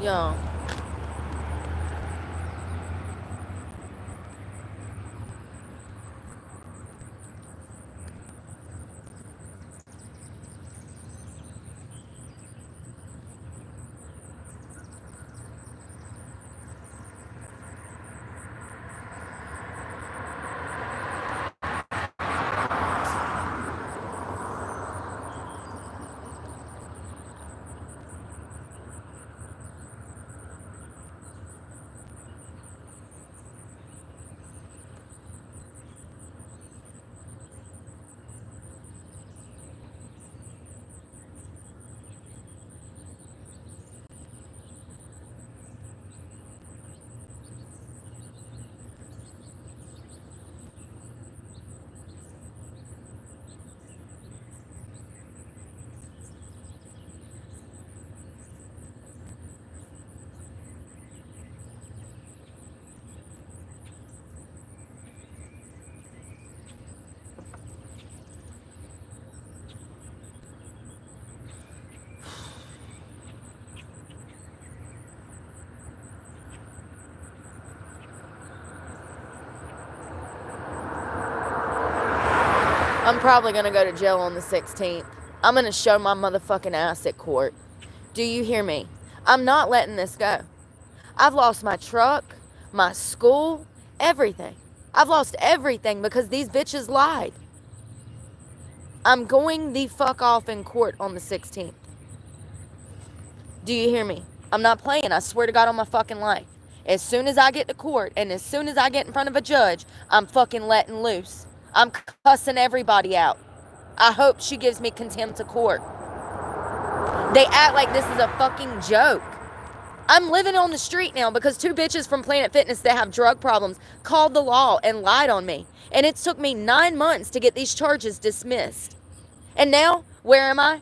Yeah. I'm probably going to go to jail on the 16th. I'm going to show my motherfucking ass at court. Do you hear me? I'm not letting this go. I've lost my truck, my school, everything. I've lost everything because these bitches lied. I'm going the fuck off in court on the 16th. Do you hear me? I'm not playing. I swear to God on my fucking life. As soon as I get to court and as soon as I get in front of a judge, I'm fucking letting loose. I'm cussing everybody out. I hope she gives me contempt of court. They act like this is a fucking joke. I'm living on the street now because two bitches from Planet Fitness that have drug problems called the law and lied on me. And it took me 9 months to get these charges dismissed. And now, where am I?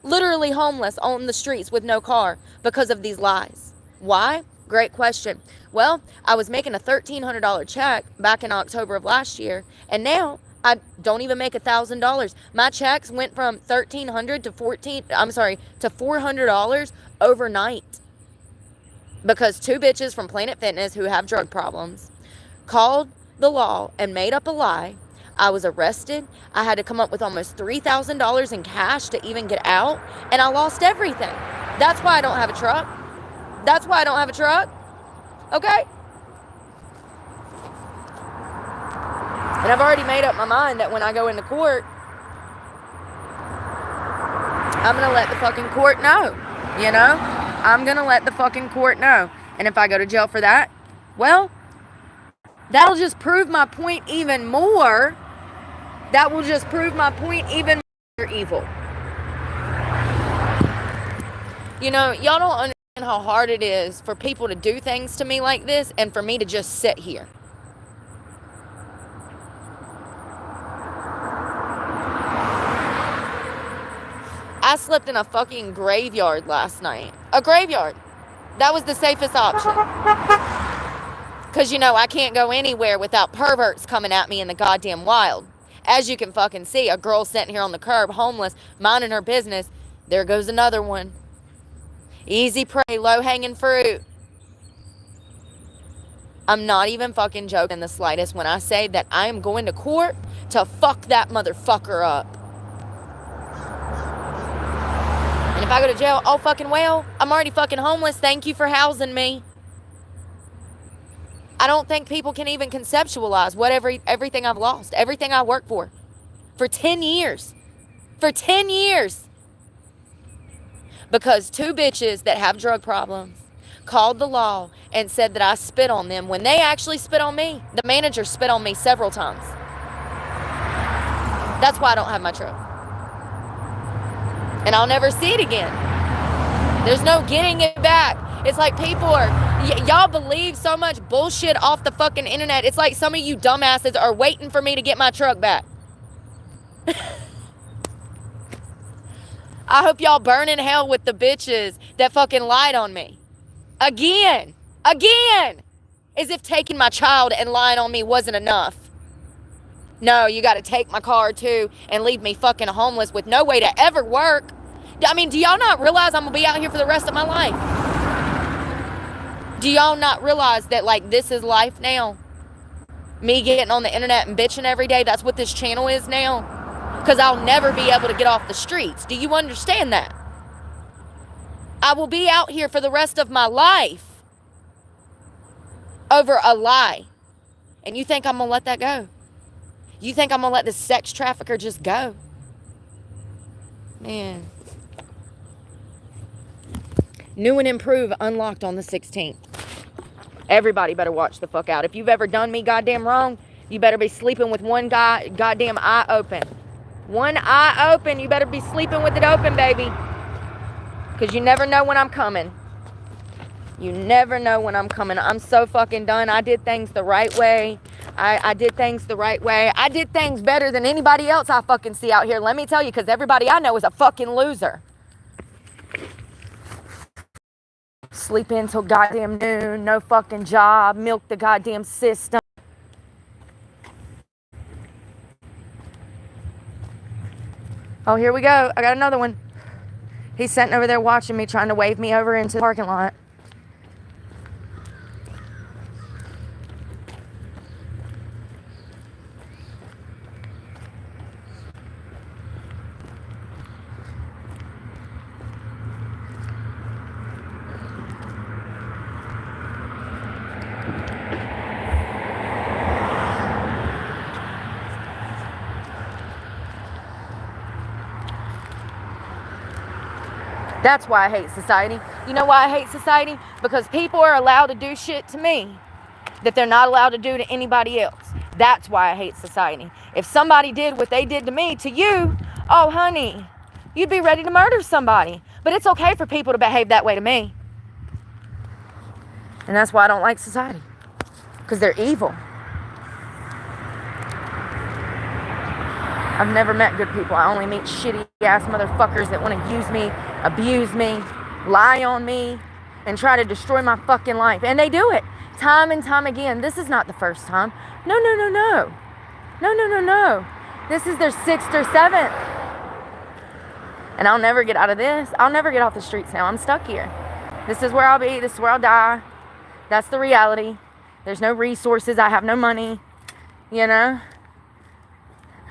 Literally homeless on the streets with no car because of these lies. Why? Great question. Well, I was making a $1,300 check back in October of last year, and now I don't even make $1,000. My checks went from $1,300 to $400 overnight because two bitches from Planet Fitness who have drug problems called the law and made up a lie. I was arrested. I had to come up with almost $3,000 in cash to even get out, and I lost everything. That's why I don't have a truck. That's why I don't have a truck. Okay? And I've already made up my mind that when I go into court, I'm going to let the fucking court know. You know? I'm going to let the fucking court know. And if I go to jail for that, well, that'll just prove my point even more. That will just prove my point even more. You're evil. You know, y'all don't understand how hard it is for people to do things to me like this and for me to just sit here. I slept in a fucking graveyard last night. A graveyard. That was the safest option. Because, you know, I can't go anywhere without perverts coming at me in the goddamn wild. As you can fucking see, a girl sitting here on the curb, homeless, minding her business. There goes another one. Easy prey, low-hanging fruit. I'm not even fucking joking the slightest when I say that I am going to court to fuck that motherfucker up. And if I go to jail, oh fucking well, I'm already fucking homeless. Thank you for housing me. I don't think people can even conceptualize everything I've lost, everything I worked for 10 years. For 10 years. Because two bitches that have drug problems called the law and said that I spit on them when they actually spit on me. The manager spit on me several times. That's why I don't have my truck. And I'll never see it again. There's no getting it back. It's like people are, y'all believe so much bullshit off the fucking internet. It's like some of you dumbasses are waiting for me to get my truck back. I hope y'all burn in hell with the bitches that fucking lied on me. Again. As if taking my child and lying on me wasn't enough. No, you got to take my car too and leave me fucking homeless with no way to ever work. I mean, do y'all not realize I'm going to be out here for the rest of my life? Do y'all not realize that, like, this is life now? Me getting on the internet and bitching every day, that's what this channel is now? Because I'll never be able to get off the streets. Do you understand that? I will be out here for the rest of my life over a lie. And you think I'm going to let that go? You think I'm going to let this sex trafficker just go? Man. New and improved unlocked on the 16th. Everybody better watch the fuck out. If you've ever done me goddamn wrong, you better be sleeping with one goddamn eye open. One eye open. You better be sleeping with it open, baby. Because you never know when I'm coming. You never know when I'm coming. I'm so fucking done. I did things the right way. I did things the right way. I did things better than anybody else I fucking see out here. Let me tell you, because everybody I know is a fucking loser. Sleep in till goddamn noon. No fucking job. Milk the goddamn system. Oh, here we go. I got another one. He's sitting over there watching me, trying to wave me over into the parking lot. That's why I hate society. You know why I hate society? Because people are allowed to do shit to me that they're not allowed to do to anybody else. That's why I hate society. If somebody did what they did to me, to you, oh honey, you'd be ready to murder somebody. But it's okay for people to behave that way to me. And that's why I don't like society. Because they're evil. I've never met good people. I only meet shitty ass motherfuckers that want to use me, abuse me, lie on me, and try to destroy my fucking life. And they do it time and time again. This is not the first time. No. This is their 6th or 7th. And I'll never get out of this. I'll never get off the streets now. I'm stuck here. This is where I'll be. This is where I'll die. That's the reality. There's no resources. I have no money. You know?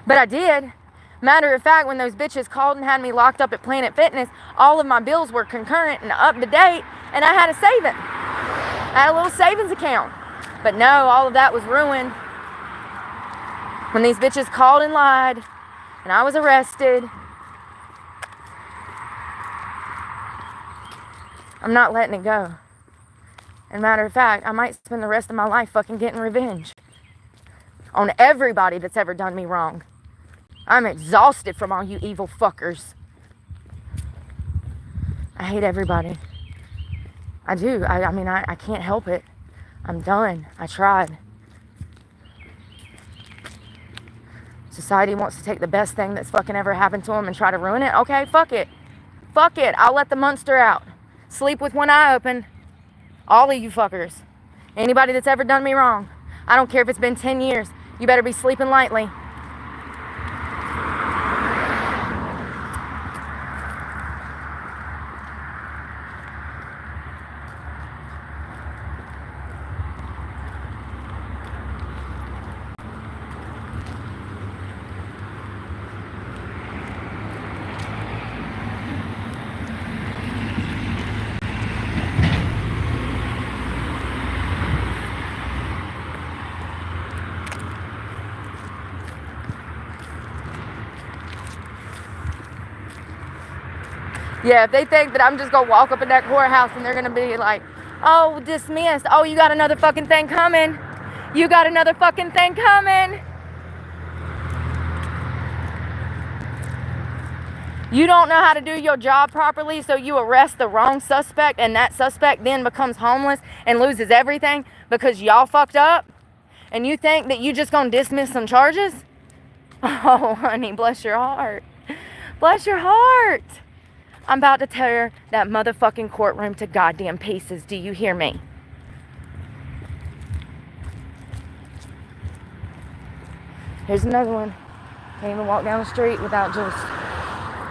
But I did. Matter of fact, when those bitches called and had me locked up at Planet Fitness, all of my bills were concurrent and up to date, and I had a saving. I had a little savings account. But no, all of that was ruined when these bitches called and lied, and I was arrested. I'm not letting it go. And matter of fact, I might spend the rest of my life fucking getting revenge on everybody that's ever done me wrong. I'm exhausted from all you evil fuckers. I hate everybody. I do. I mean, I can't help it. I'm done. I tried. Society wants to take the best thing that's fucking ever happened to them and try to ruin it. Okay, fuck it. Fuck it. I'll let the monster out. Sleep with one eye open. All of you fuckers. Anybody that's ever done me wrong. I don't care if it's been 10 years. You better be sleeping lightly. Yeah, if they think that I'm just going to walk up in that courthouse and they're going to be like, oh, dismissed. Oh, you got another fucking thing coming. You got another fucking thing coming. You don't know how to do your job properly, so you arrest the wrong suspect, and that suspect then becomes homeless and loses everything because y'all fucked up? And you think that you just going to dismiss some charges? Oh, honey, bless your heart. Bless your heart. I'm about to tear that motherfucking courtroom to goddamn pieces. Do you hear me? Here's another one. Can't even walk down the street without just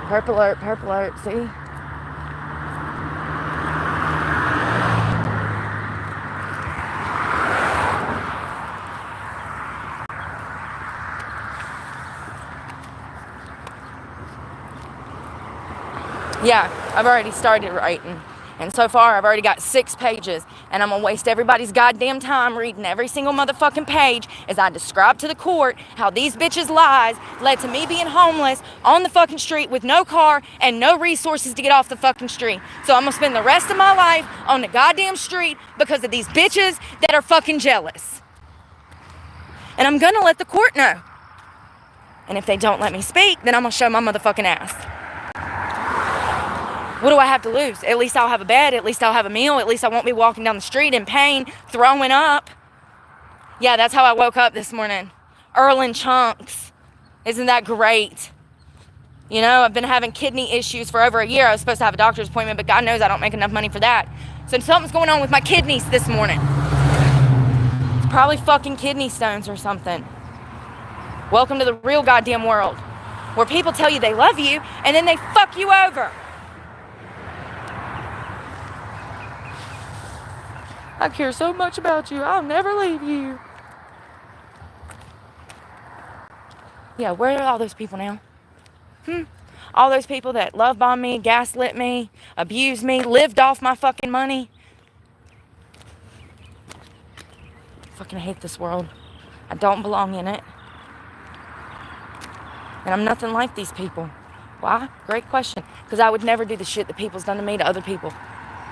purple alert, see? Yeah, I've already started writing. And so far, I've already got 6 pages. And I'm going to waste everybody's goddamn time reading every single motherfucking page as I describe to the court how these bitches' lies led to me being homeless on the fucking street with no car and no resources to get off the fucking street. So I'm going to spend the rest of my life on the goddamn street because of these bitches that are fucking jealous. And I'm going to let the court know. And if they don't let me speak, then I'm going to show my motherfucking ass. What do I have to lose? At least I'll have a bed. At least I'll have a meal. At least I won't be walking down the street in pain, throwing up. Yeah, that's how I woke up this morning. Earling chunks. Isn't that great? You know, I've been having kidney issues for over a year. I was supposed to have a doctor's appointment, but God knows I don't make enough money for that. So something's going on with my kidneys this morning. It's probably fucking kidney stones or something. Welcome to the real goddamn world, where people tell you they love you, and then they fuck you over. I care so much about you, I'll never leave you. Yeah, where are all those people now? All those people that love bombed me, gaslit me, abused me, lived off my fucking money. I fucking hate this world. I don't belong in it. And I'm nothing like these people. Why? Great question. Because I would never do the shit that people's done to me to other people.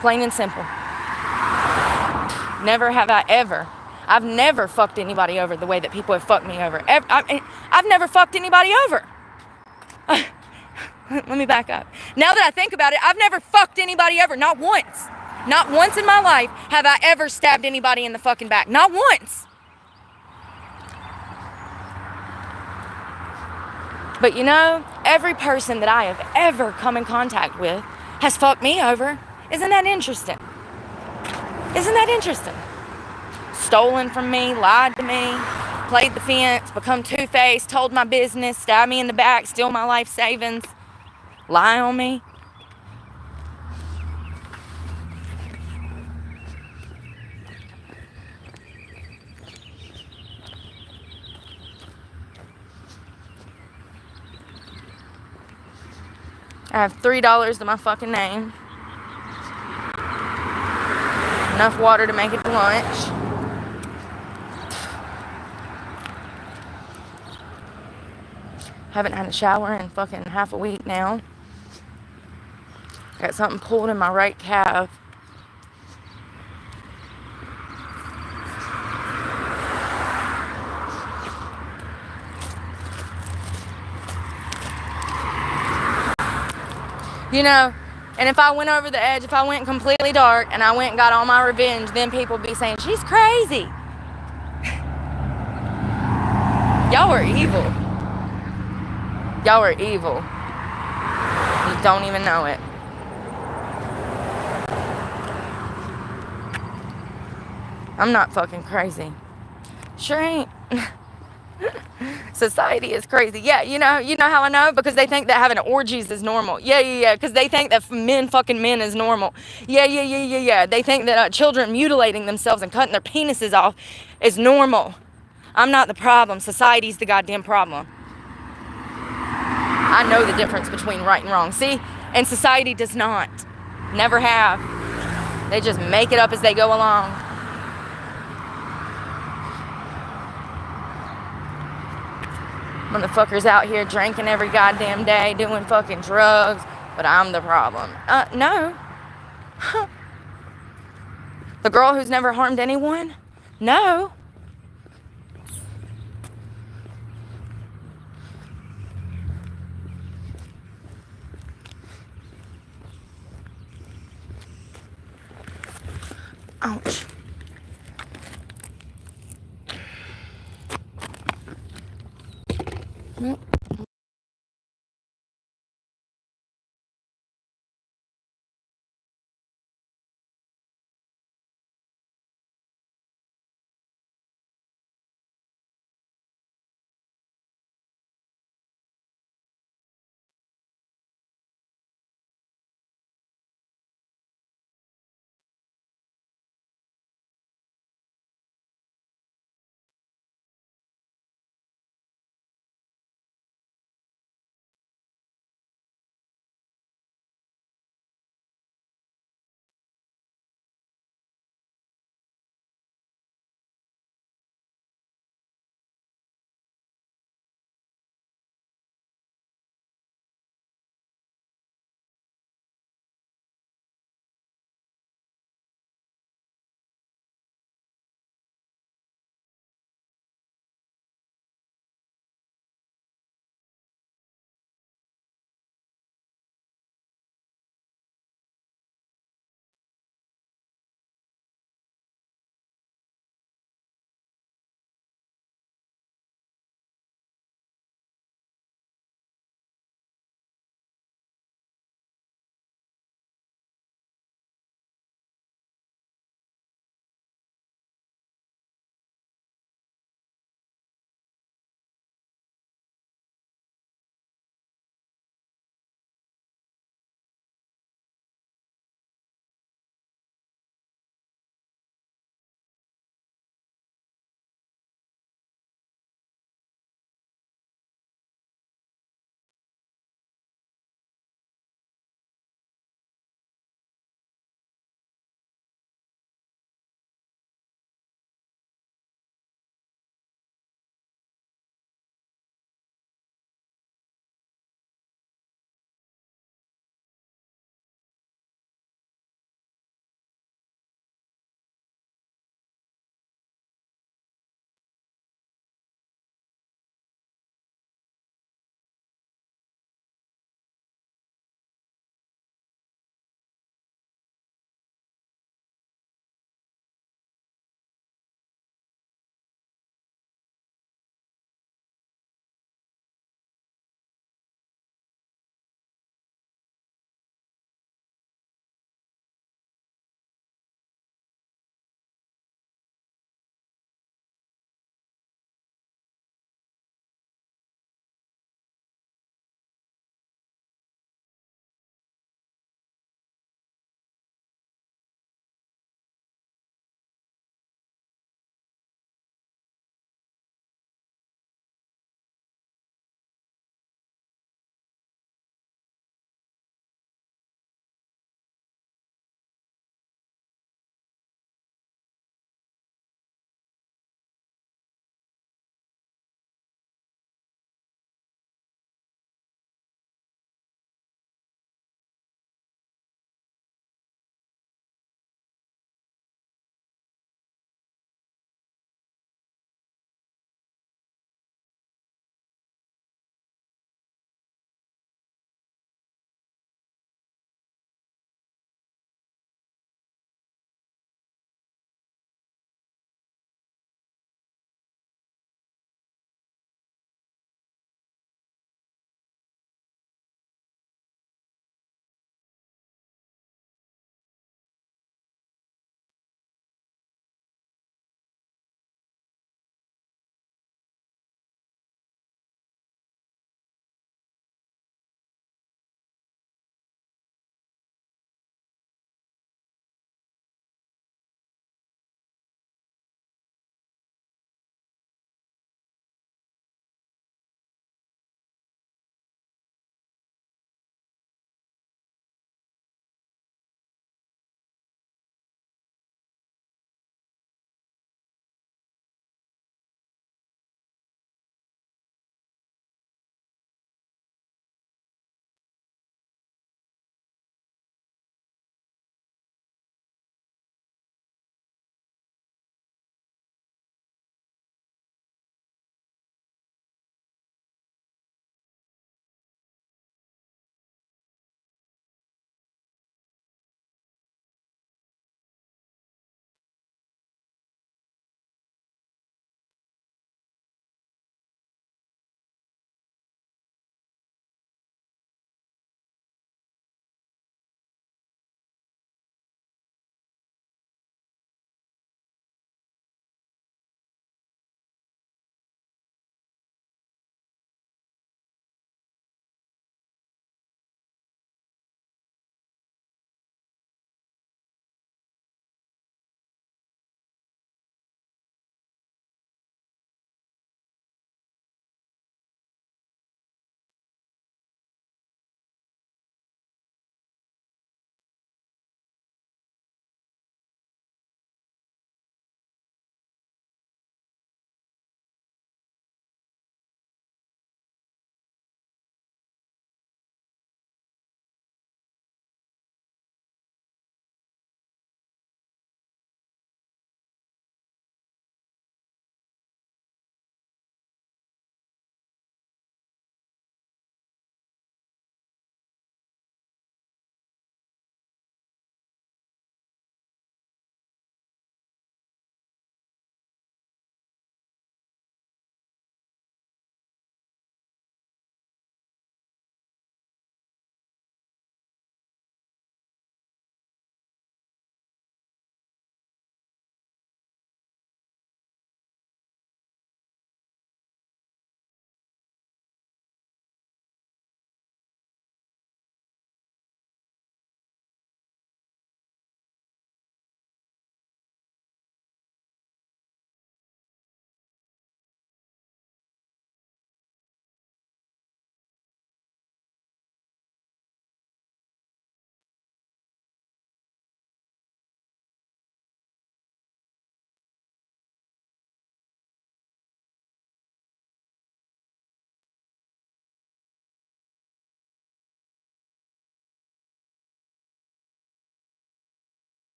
Plain and simple. Never have I ever. I've never fucked anybody over the way that people have fucked me over. I've never fucked anybody over. Let me back up. Now that I think about it, I've never fucked anybody over. Not once. Not once in my life have I ever stabbed anybody in the fucking back. Not once. But you know, every person that I have ever come in contact with has fucked me over. Isn't that interesting? Isn't that interesting? Stolen from me, lied to me, played the fence, become two-faced, told my business, stabbed me in the back, steal my life savings, lie on me. I have $3 to my fucking name. Enough water to make it to lunch. Haven't had a shower in fucking half a week now. Got something pulled in my right calf. You know, and if I went over the edge, if I went completely dark and I went and got all my revenge, then people would be saying, she's crazy. Y'all are evil. Y'all are evil. You don't even know it. I'm not fucking crazy. Sure ain't. Society is crazy. Yeah, you know how I know? Because they think that having orgies is normal. Yeah. Because they think that men fucking men is normal. Yeah. They think that children mutilating themselves and cutting their penises off is normal. I'm not the problem. Society's the goddamn problem. I know the difference between right and wrong. See? And society does not. Never have. They just make it up as they go along. Motherfuckers out here drinking every goddamn day, doing fucking drugs, but I'm the problem. No. The girl who's never harmed anyone? No. Ouch.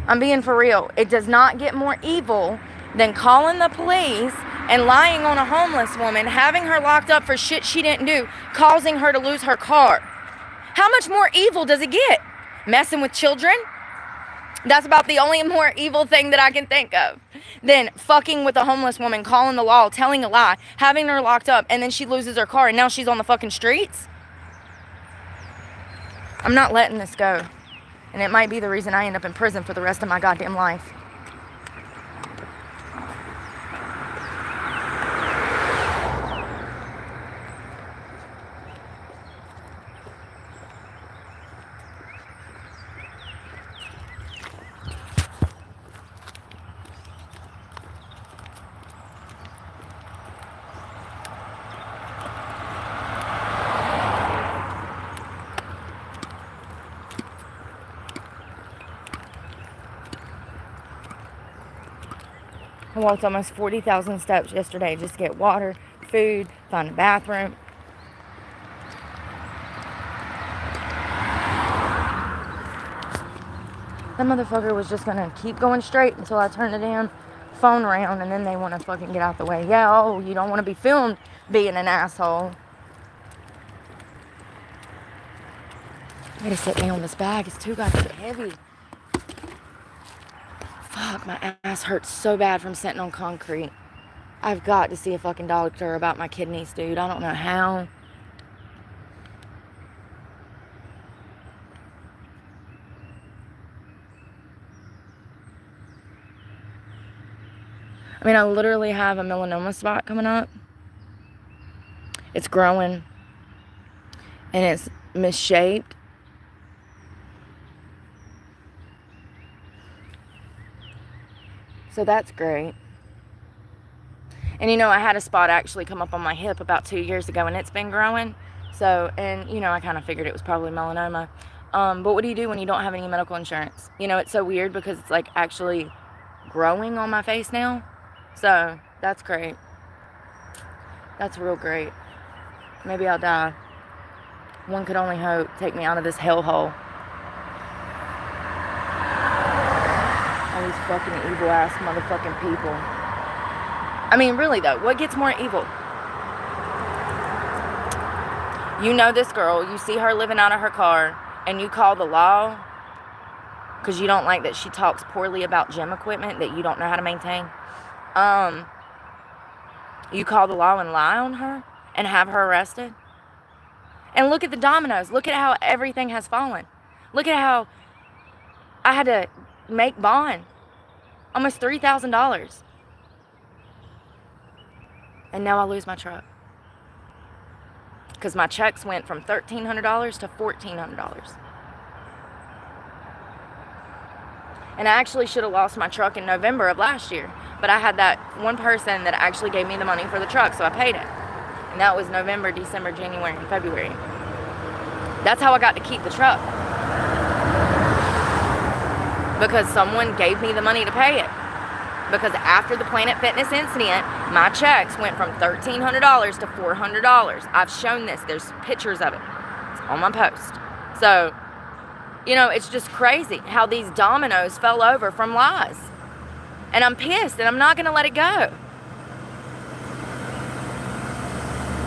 I'm being for real. It does not get more evil than calling the police and lying on a homeless woman, having her locked up for shit she didn't do, causing her to lose her car. How much more evil does it get? Messing with children? That's about the only more evil thing that I can think of. Than fucking with a homeless woman, calling the law, telling a lie, having her locked up, and then she loses her car and now she's on the fucking streets. I'm not letting this go. And it might be the reason I end up in prison for the rest of my goddamn life. I walked almost 40,000 steps yesterday just to get water, food, find a bathroom. That motherfucker was just gonna keep going straight until I turned the damn phone around, and then they wanna fucking get out the way. Yeah, oh, you don't wanna be filmed being an asshole. I gotta sit down. This bag is too goddamn heavy. Fuck, my ass hurts so bad from sitting on concrete. I've got to see a fucking doctor about my kidneys, dude. I don't know how. I mean, I literally have a melanoma spot coming up. It's growing. And it's misshaped. So that's great. And you know, I had a spot actually come up on my hip about 2 years ago, and it's been growing. So, and you know, I kind of figured it was probably melanoma. But what do you do when you don't have any medical insurance? You know, it's so weird because it's like actually growing on my face now. So that's great. That's real great. Maybe I'll die. One could only hope. Take me out of this hellhole. All these fucking evil ass motherfucking people. I mean, really though, what gets more evil? You know this girl, you see her living out of her car, and you call the law because you don't like that she talks poorly about gym equipment that you don't know how to maintain. You call the law and lie on her and have her arrested. And look at the dominoes. Look at how everything has fallen. Look at how I had to make bond. Almost $3,000. And now I lose my truck. Because my checks went from $1,300 to $1,400. And I actually should have lost my truck in November of last year. But I had that one person that actually gave me the money for the truck, so I paid it. And that was November, December, January, and February. That's how I got to keep the truck. Because someone gave me the money to pay it. Because after the Planet Fitness incident, my checks went from $1,300 to $400. I've shown this. There's pictures of it. It's on my post. So, you know, it's just crazy how these dominoes fell over from lies. And I'm pissed, and I'm not going to let it go.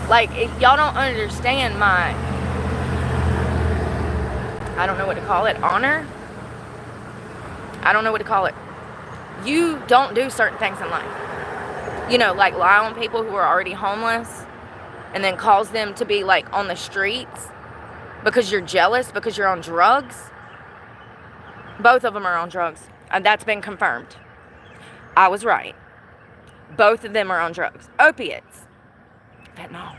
Like, y'all don't understand my, I don't know what to call it, honor? I don't know what to call it. You don't do certain things in life. You know, like lie on people who are already homeless and then cause them to be like on the streets because you're jealous, because you're on drugs. Both of them are on drugs. And that's been confirmed. I was right. Both of them are on drugs. Opiates. Fentanyl.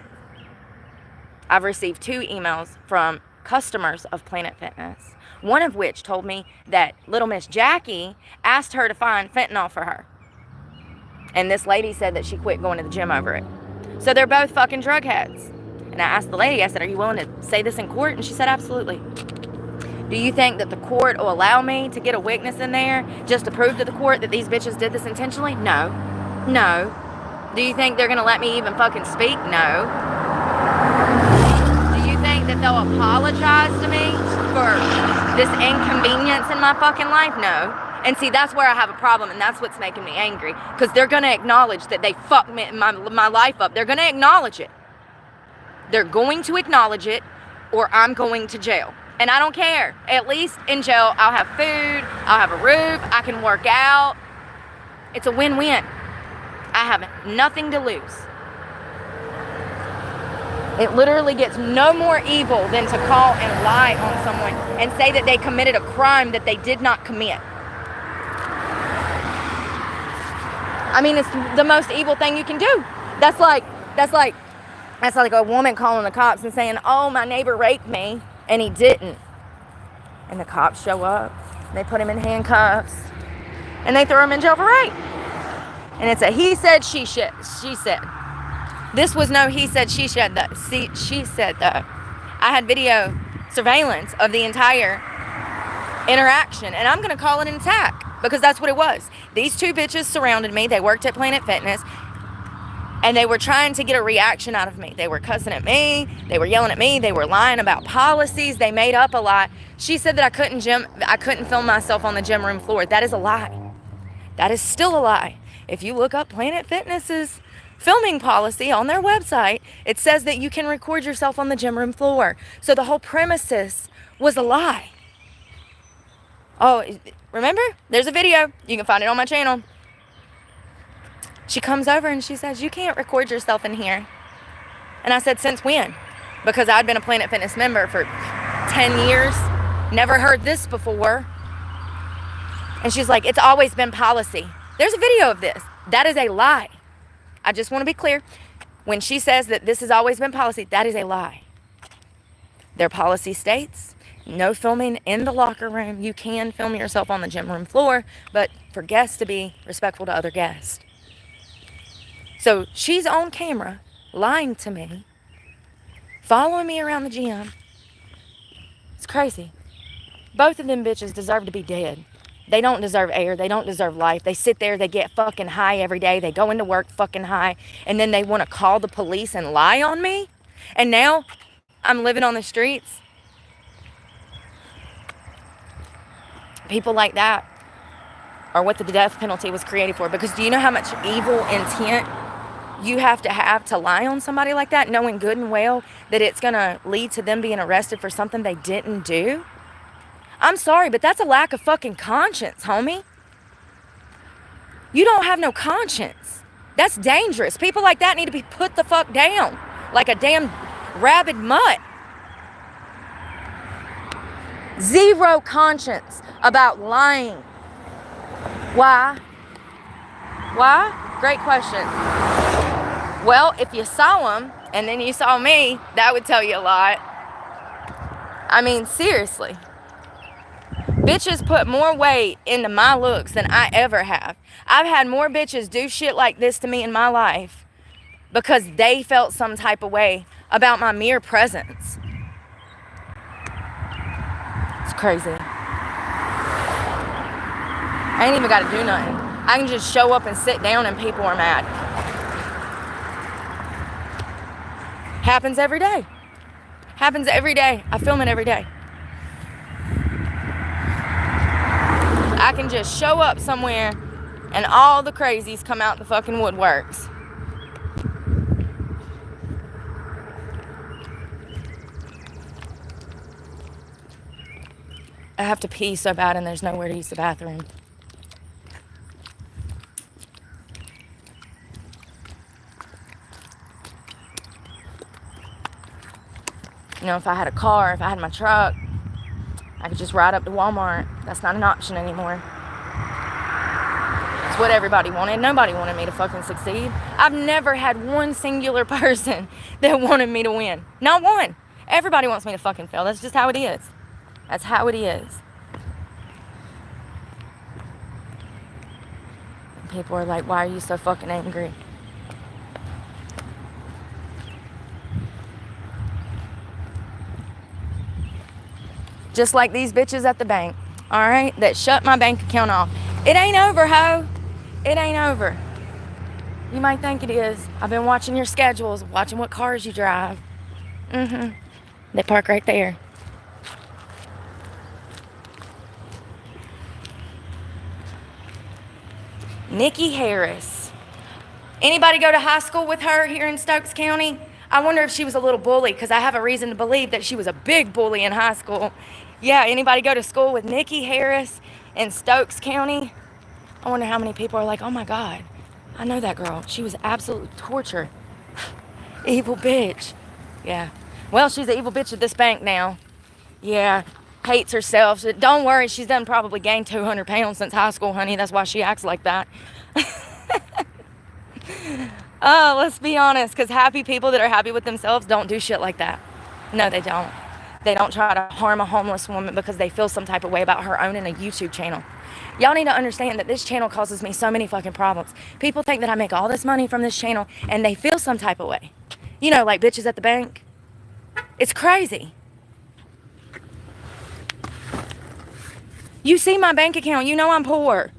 I've received 2 emails from customers of Planet Fitness. One of which told me that little Miss Jackie asked her to find fentanyl for her. And this lady said that she quit going to the gym over it. So they're both fucking drug heads. And I asked the lady, I said, are you willing to say this in court? And she said, absolutely. Do you think that the court will allow me to get a witness in there just to prove to the court that these bitches did this intentionally? No. No. Do you think they're going to let me even fucking speak? No. Do you think that they'll apologize to me for this inconvenience in my fucking life? No. And see, that's where I have a problem, and that's what's making me angry. Because they're going to acknowledge that they fucked my life up. They're going to acknowledge it. They're going to acknowledge it, or I'm going to jail. And I don't care. At least in jail, I'll have food, I'll have a roof, I can work out. It's a win-win. I have nothing to lose. It literally gets no more evil than to call and lie on someone and say that they committed a crime that they did not commit. I mean, it's the most evil thing you can do. That's like a woman calling the cops and saying, oh, my neighbor raped me, and he didn't. And the cops show up, they put him in handcuffs, and they throw him in jail for rape. And it's a he said, she said. This was no he said, she said, though. She said, though. I had video surveillance of the entire interaction, and I'm going to call it an attack, because that's what it was. These two bitches surrounded me. They worked at Planet Fitness, and they were trying to get a reaction out of me. They were cussing at me. They were yelling at me. They were lying about policies. They made up a lie. She said that I couldn't film myself on the gym room floor. That is a lie. That is still a lie. If you look up Planet Fitness's filming policy on their website, it says that you can record yourself on the gym room floor. So the whole premises was a lie. Oh, remember? There's a video. You can find it on my channel. She comes over and she says, you can't record yourself in here. And I said, since when? Because I'd been a Planet Fitness member for 10 years. Never heard this before. And she's like, it's always been policy. There's a video of this. That is a lie. I just want to be clear. When she says that this has always been policy, that is a lie. Their policy states no filming in the locker room. You can film yourself on the gym room floor, but for guests to be respectful to other guests. So she's on camera lying to me, following me around the gym. It's crazy. Both of them bitches deserve to be dead. They don't deserve air. They don't deserve life. They sit there, they get fucking high every day. They go into work fucking high, and then they want to call the police and lie on me. And now I'm living on the streets. People like that are what the death penalty was created for. Because do you know how much evil intent you have to lie on somebody like that, knowing good and well that it's going to lead to them being arrested for something they didn't do? I'm sorry, but that's a lack of fucking conscience, homie. You don't have no conscience. That's dangerous. People like that need to be put the fuck down like a damn rabid mutt. Zero conscience about lying. Why? Why? Great question. Well, if you saw him and then you saw me, that would tell you a lot. I mean, seriously. Bitches put more weight into my looks than I ever have. I've had more bitches do shit like this to me in my life because they felt some type of way about my mere presence. It's crazy. I ain't even got to do nothing. I can just show up and sit down and people are mad. Happens every day. Happens every day. I film it every day. I can just show up somewhere and all the crazies come out the fucking woodworks. I have to pee so bad and there's nowhere to use the bathroom. You know, if I had a car, if I had my truck, I could just ride up to Walmart. That's not an option anymore. It's what everybody wanted. Nobody wanted me to fucking succeed. I've never had one singular person that wanted me to win. Not one. Everybody wants me to fucking fail. That's just how it is. That's how it is. And people are like, why are you so fucking angry? Just like these bitches at the bank, all right, that shut my bank account off. It ain't over, ho. It ain't over. You might think it is. I've been watching your schedules, watching what cars you drive. They park right there. Nikki Harris. Anybody go to high school with her here in Stokes County? I wonder if she was a little bully, because I have a reason to believe that she was a big bully in high school. Yeah, anybody go to school with Nikki Harris in Stokes County? I wonder how many people are like, oh my God, I know that girl. She was absolute torture. Evil bitch. Yeah. Well, she's an evil bitch at this bank now. Yeah. Hates herself. Don't worry, she's done probably gained 200 pounds since high school, honey. That's why she acts like that. Oh, let's be honest, because happy people that are happy with themselves don't do shit like that. No, they don't. They don't try to harm a homeless woman because they feel some type of way about her owning a YouTube channel. Y'all need to understand that this channel causes me so many fucking problems. People think that I make all this money from this channel and they feel some type of way. You know, like bitches at the bank. It's crazy. You see my bank account, you know I'm poor.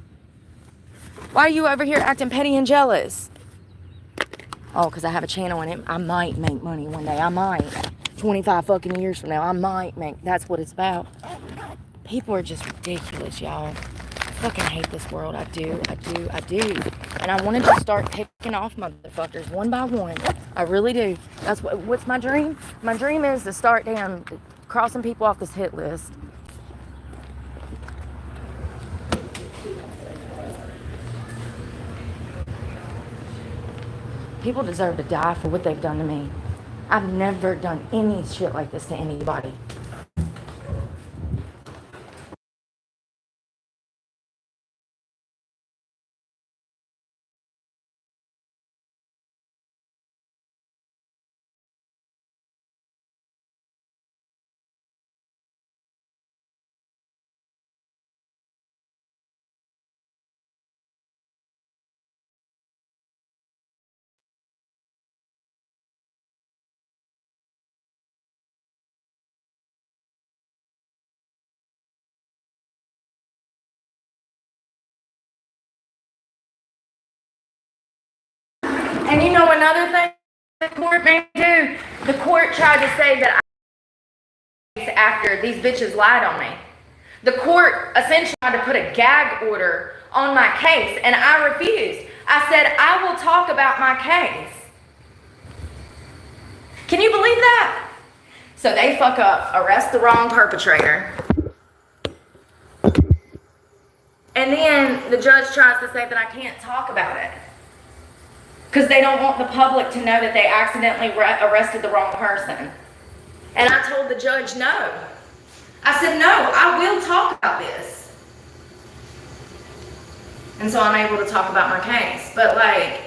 Why are you over here acting petty and jealous? Oh, because I have a channel and I might make money one day. I might. 25 fucking years from now, I might make. That's what it's about. People are just ridiculous, y'all. I fucking hate this world. I do. And I wanted to start picking off motherfuckers one by one. I really do. That's what's my dream? My dream is to start crossing people off this hit list. People deserve to die for what they've done to me. I've never done any shit like this to anybody. And you know another thing the court may do? The court tried to say that after these bitches lied on me. The court essentially tried to put a gag order on my case, and I refused. I said, I will talk about my case. Can you believe that? So they fuck up, arrest the wrong perpetrator. And then the judge tries to say that I can't talk about it, because they don't want the public to know that they accidentally arrested the wrong person. And I told the judge no. I said, no, I will talk about this. And so I'm able to talk about my case. But like,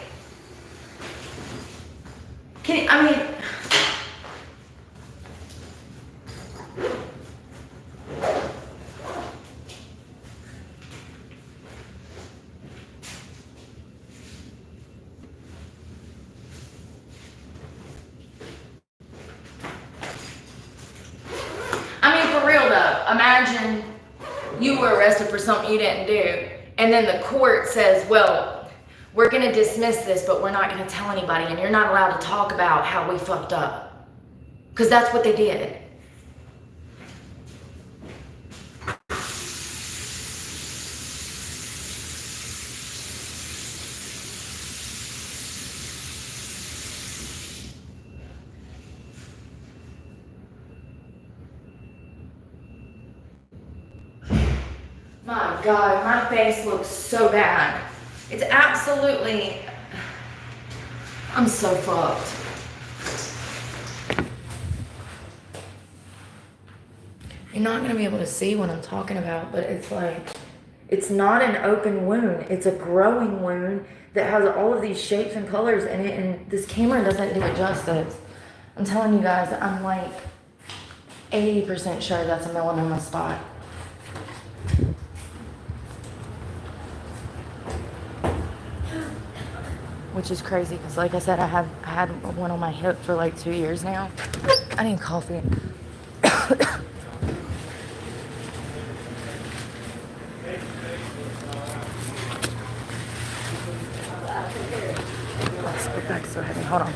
for real though, imagine you were arrested for something you didn't do, and then the court says, well, we're going to dismiss this, but we're not going to tell anybody, and you're not allowed to talk about how we fucked up. Because that's what they did. My God, my face looks so bad. It's absolutely, I'm so fucked. You're not going to be able to see what I'm talking about, but it's like, it's not an open wound. It's a growing wound that has all of these shapes and colors in it, and this camera doesn't do it justice. I'm telling you guys, I'm like 80% sure that's a melanoma spot. Which is crazy, because like I said, I had one on my hip for like 2 years now. I need coffee. Let's go back so heavy. Hold on.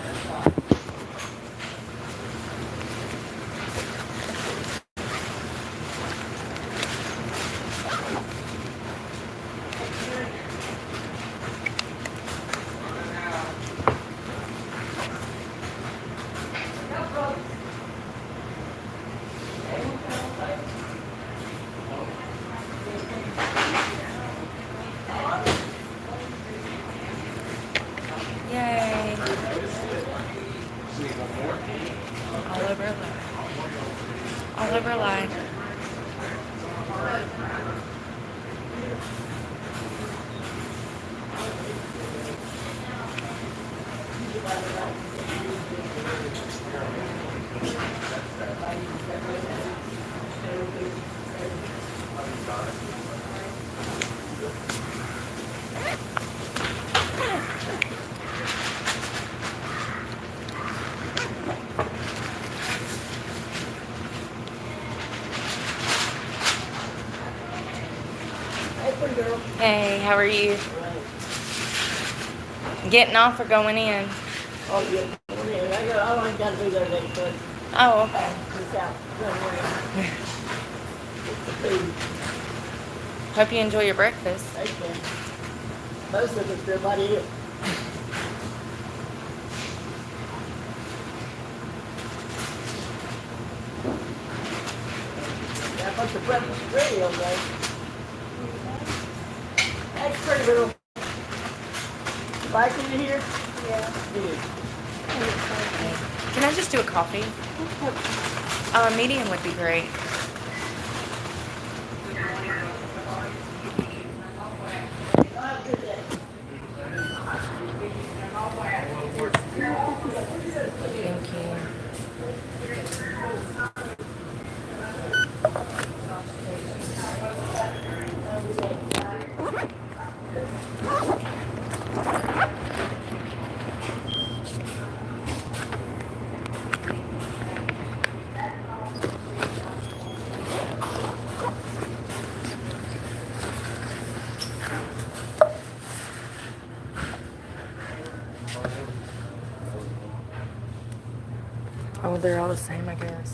over a lie. All over a lie. Hey, how are you? Getting off or going in? Oh, yeah. I only got to be there next week. Oh, okay. It's out. It's the food. Hope you enjoy your breakfast. Thank you. Most of it's everybody else. Got a bunch of breakfast ready on there. That's pretty little. Bacon in here? Yeah. Good. Can I just do a coffee? Medium would be great. Thank you. Oh, they're all the same, I guess.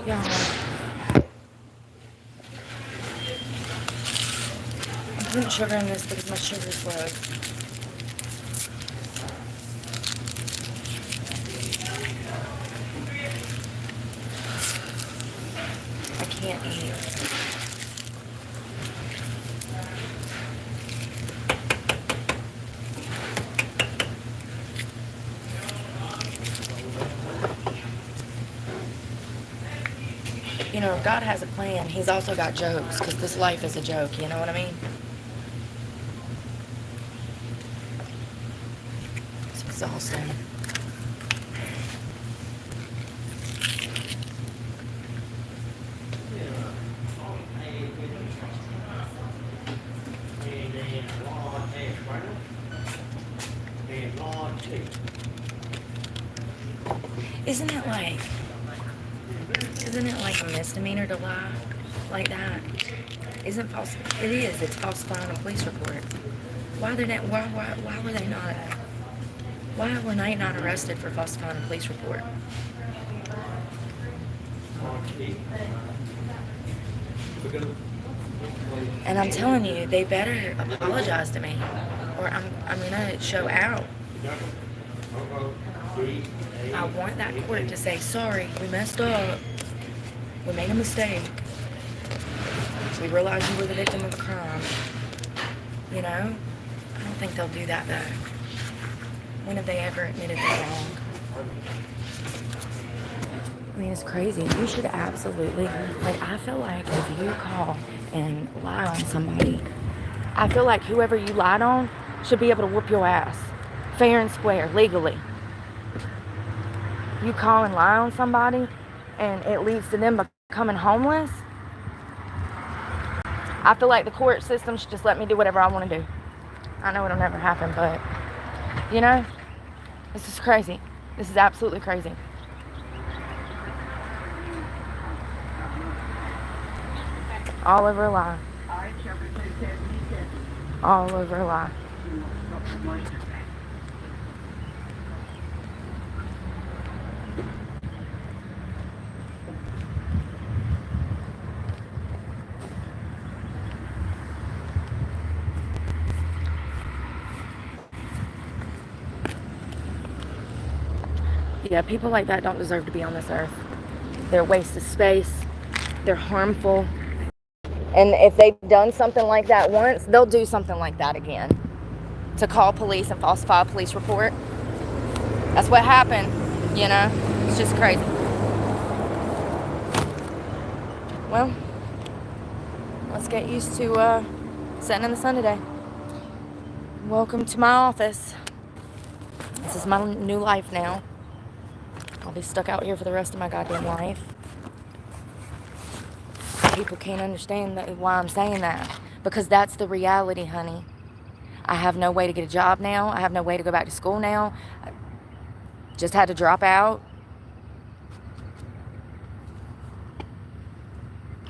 Yeah. I'm putting sugar in this because my sugar's low. I can't eat. You know, if God has a plan, He's also got jokes, because this life is a joke, you know what I mean? It's exhausting. Isn't it like a misdemeanor to lie like that? Isn't false? It is. It's falsifying a police report. Why were they not? Why were they not arrested for falsifying a police report? And I'm telling you, they better apologize to me, or I'm gonna show out. I want that court to say, sorry, we messed up. We made a mistake. We realized you were the victim of a crime. You know? I don't think they'll do that, though. When have they ever admitted they're wrong? I mean, it's crazy. You should absolutely, like, I feel like if you call and lie on somebody, I feel like whoever you lied on should be able to whoop your ass. Fair and square, legally. You call and lie on somebody and it leads to them becoming homeless, I feel like the court system should just let me do whatever I want to do. I know it'll never happen, but, you know, this is crazy. This is absolutely crazy. All over a lie. All over a lie. Yeah, people like that don't deserve to be on this earth. They're a waste of space. They're harmful. And if they've done something like that once, they'll do something like that again. To call police and falsify a police report. That's what happened, you know? It's just crazy. Well, let's get used to sitting in the sun today. Welcome to my office. This is my new life now. I'll be stuck out here for the rest of my goddamn life. People can't understand why I'm saying that. Because that's the reality, honey. I have no way to get a job now. I have no way to go back to school now. I just had to drop out.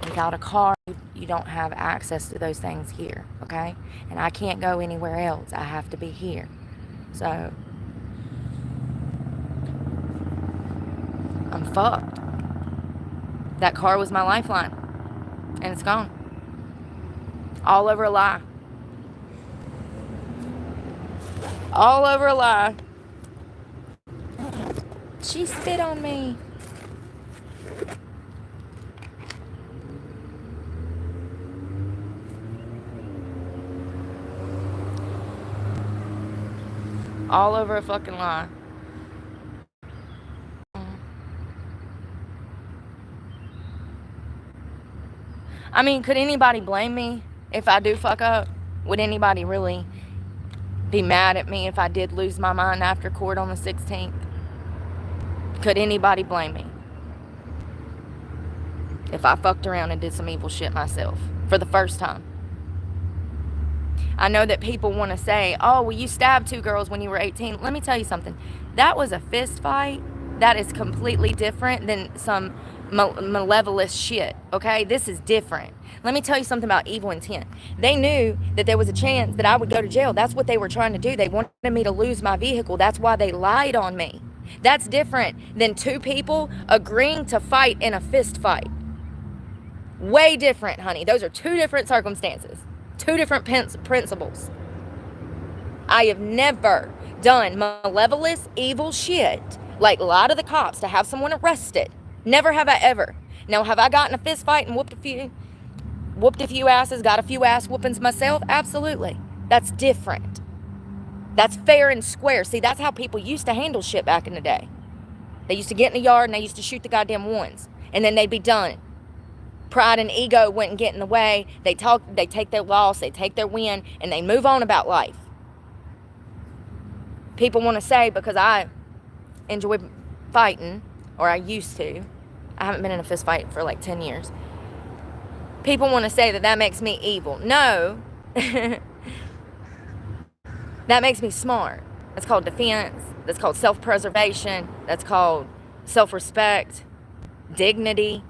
Without a car, you don't have access to those things here, okay? And I can't go anywhere else. I have to be here. So, I'm fucked. That car was my lifeline. And it's gone. All over a lie. All over a lie. She spit on me. All over a fucking lie. I mean, could anybody blame me if I do fuck up? Would anybody really be mad at me if I did lose my mind after court on the 16th? Could anybody blame me if I fucked around and did some evil shit myself for the first time? I know that people want to say, oh, well, you stabbed 2 girls when you were 18. Let me tell you something. That was a fist fight. That is completely different than some malevolent shit, okay? This is different. Let me tell you something about evil intent. They knew that there was a chance that I would go to jail. That's what they were trying to do. They wanted me to lose my vehicle. That's why they lied on me. That's different than 2 people agreeing to fight in a fist fight. Way different, honey. Those are 2 different circumstances. 2 different principles. I have never done malevolent, evil shit like lie to the cops to have someone arrested. Never have I ever. Now, have I gotten a fist fight and whooped a few asses, got a few ass whoopings myself? Absolutely. That's different. That's fair and square. See, that's how people used to handle shit back in the day. They used to get in the yard and they used to shoot the goddamn ones. And then they'd be done. Pride and ego wouldn't get in the way. They take their loss, they take their win, and they move on about life. People want to say, because I enjoy fighting, or I used to. I haven't been in a fist fight for like 10 years. People want to say that makes me evil. No. That makes me smart. That's called defense. That's called self-preservation. That's called self-respect, dignity.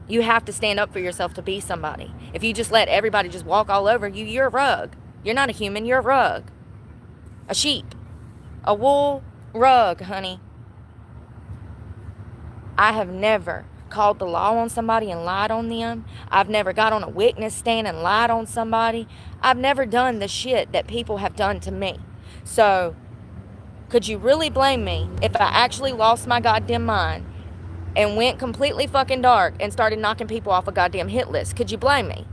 You have to stand up for yourself to be somebody. If you just let everybody just walk all over you, you're a rug. You're not a human, you're a rug. A sheep. A wool rug, honey. I have never called the law on somebody and lied on them. I've never got on a witness stand and lied on somebody. I've never done the shit that people have done to me. So, could you really blame me if I actually lost my goddamn mind and went completely fucking dark and started knocking people off a goddamn hit list? Could you blame me?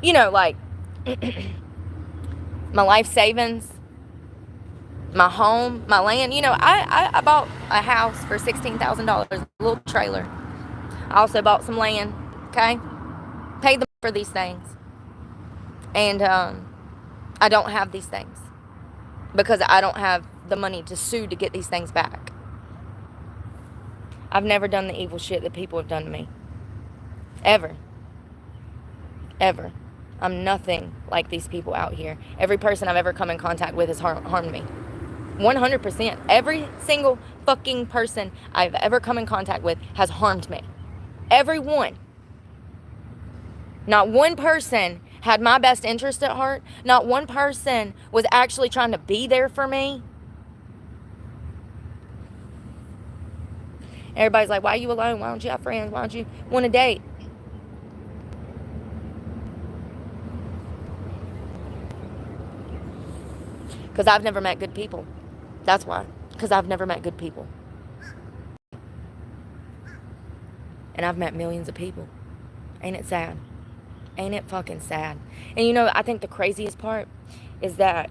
You know, like, my life savings, my home, my land. You know, I bought a house for $16,000, a little trailer. I also bought some land, okay? Paid them for these things. And I don't have these things because I don't have the money to sue to get these things back. I've never done the evil shit that people have done to me. Ever. Ever. I'm nothing like these people out here. Every person I've ever come in contact with has harmed me. 100%. Every single fucking person I've ever come in contact with has harmed me. Every one. Not one person had my best interest at heart. Not one person was actually trying to be there for me. Everybody's like, why are you alone? Why don't you have friends? Why don't you want to date? Because I've never met good people. That's why. Because I've never met good people. And I've met millions of people. Ain't it sad? Ain't it fucking sad? And you know, I think the craziest part is that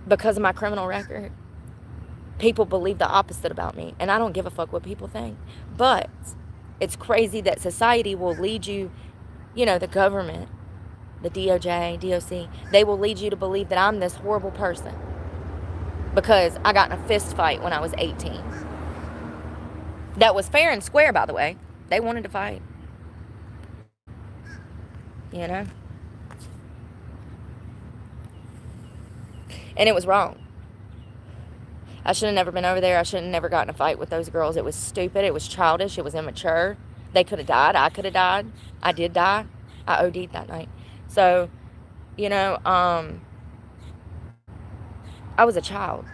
because of my criminal record, people believe the opposite about me. And I don't give a fuck what people think. But it's crazy that society will lead you, you know, the government, the DOJ, DOC, they will lead you to believe that I'm this horrible person because I got in a fist fight when I was 18. That was fair and square, by the way. They wanted to fight. You know? And it was wrong. I should have never been over there. I should have never gotten in a fight with those girls. It was stupid. It was childish. It was immature. They could have died. I could have died. I did die. I OD'd that night. So, you know, I was a child.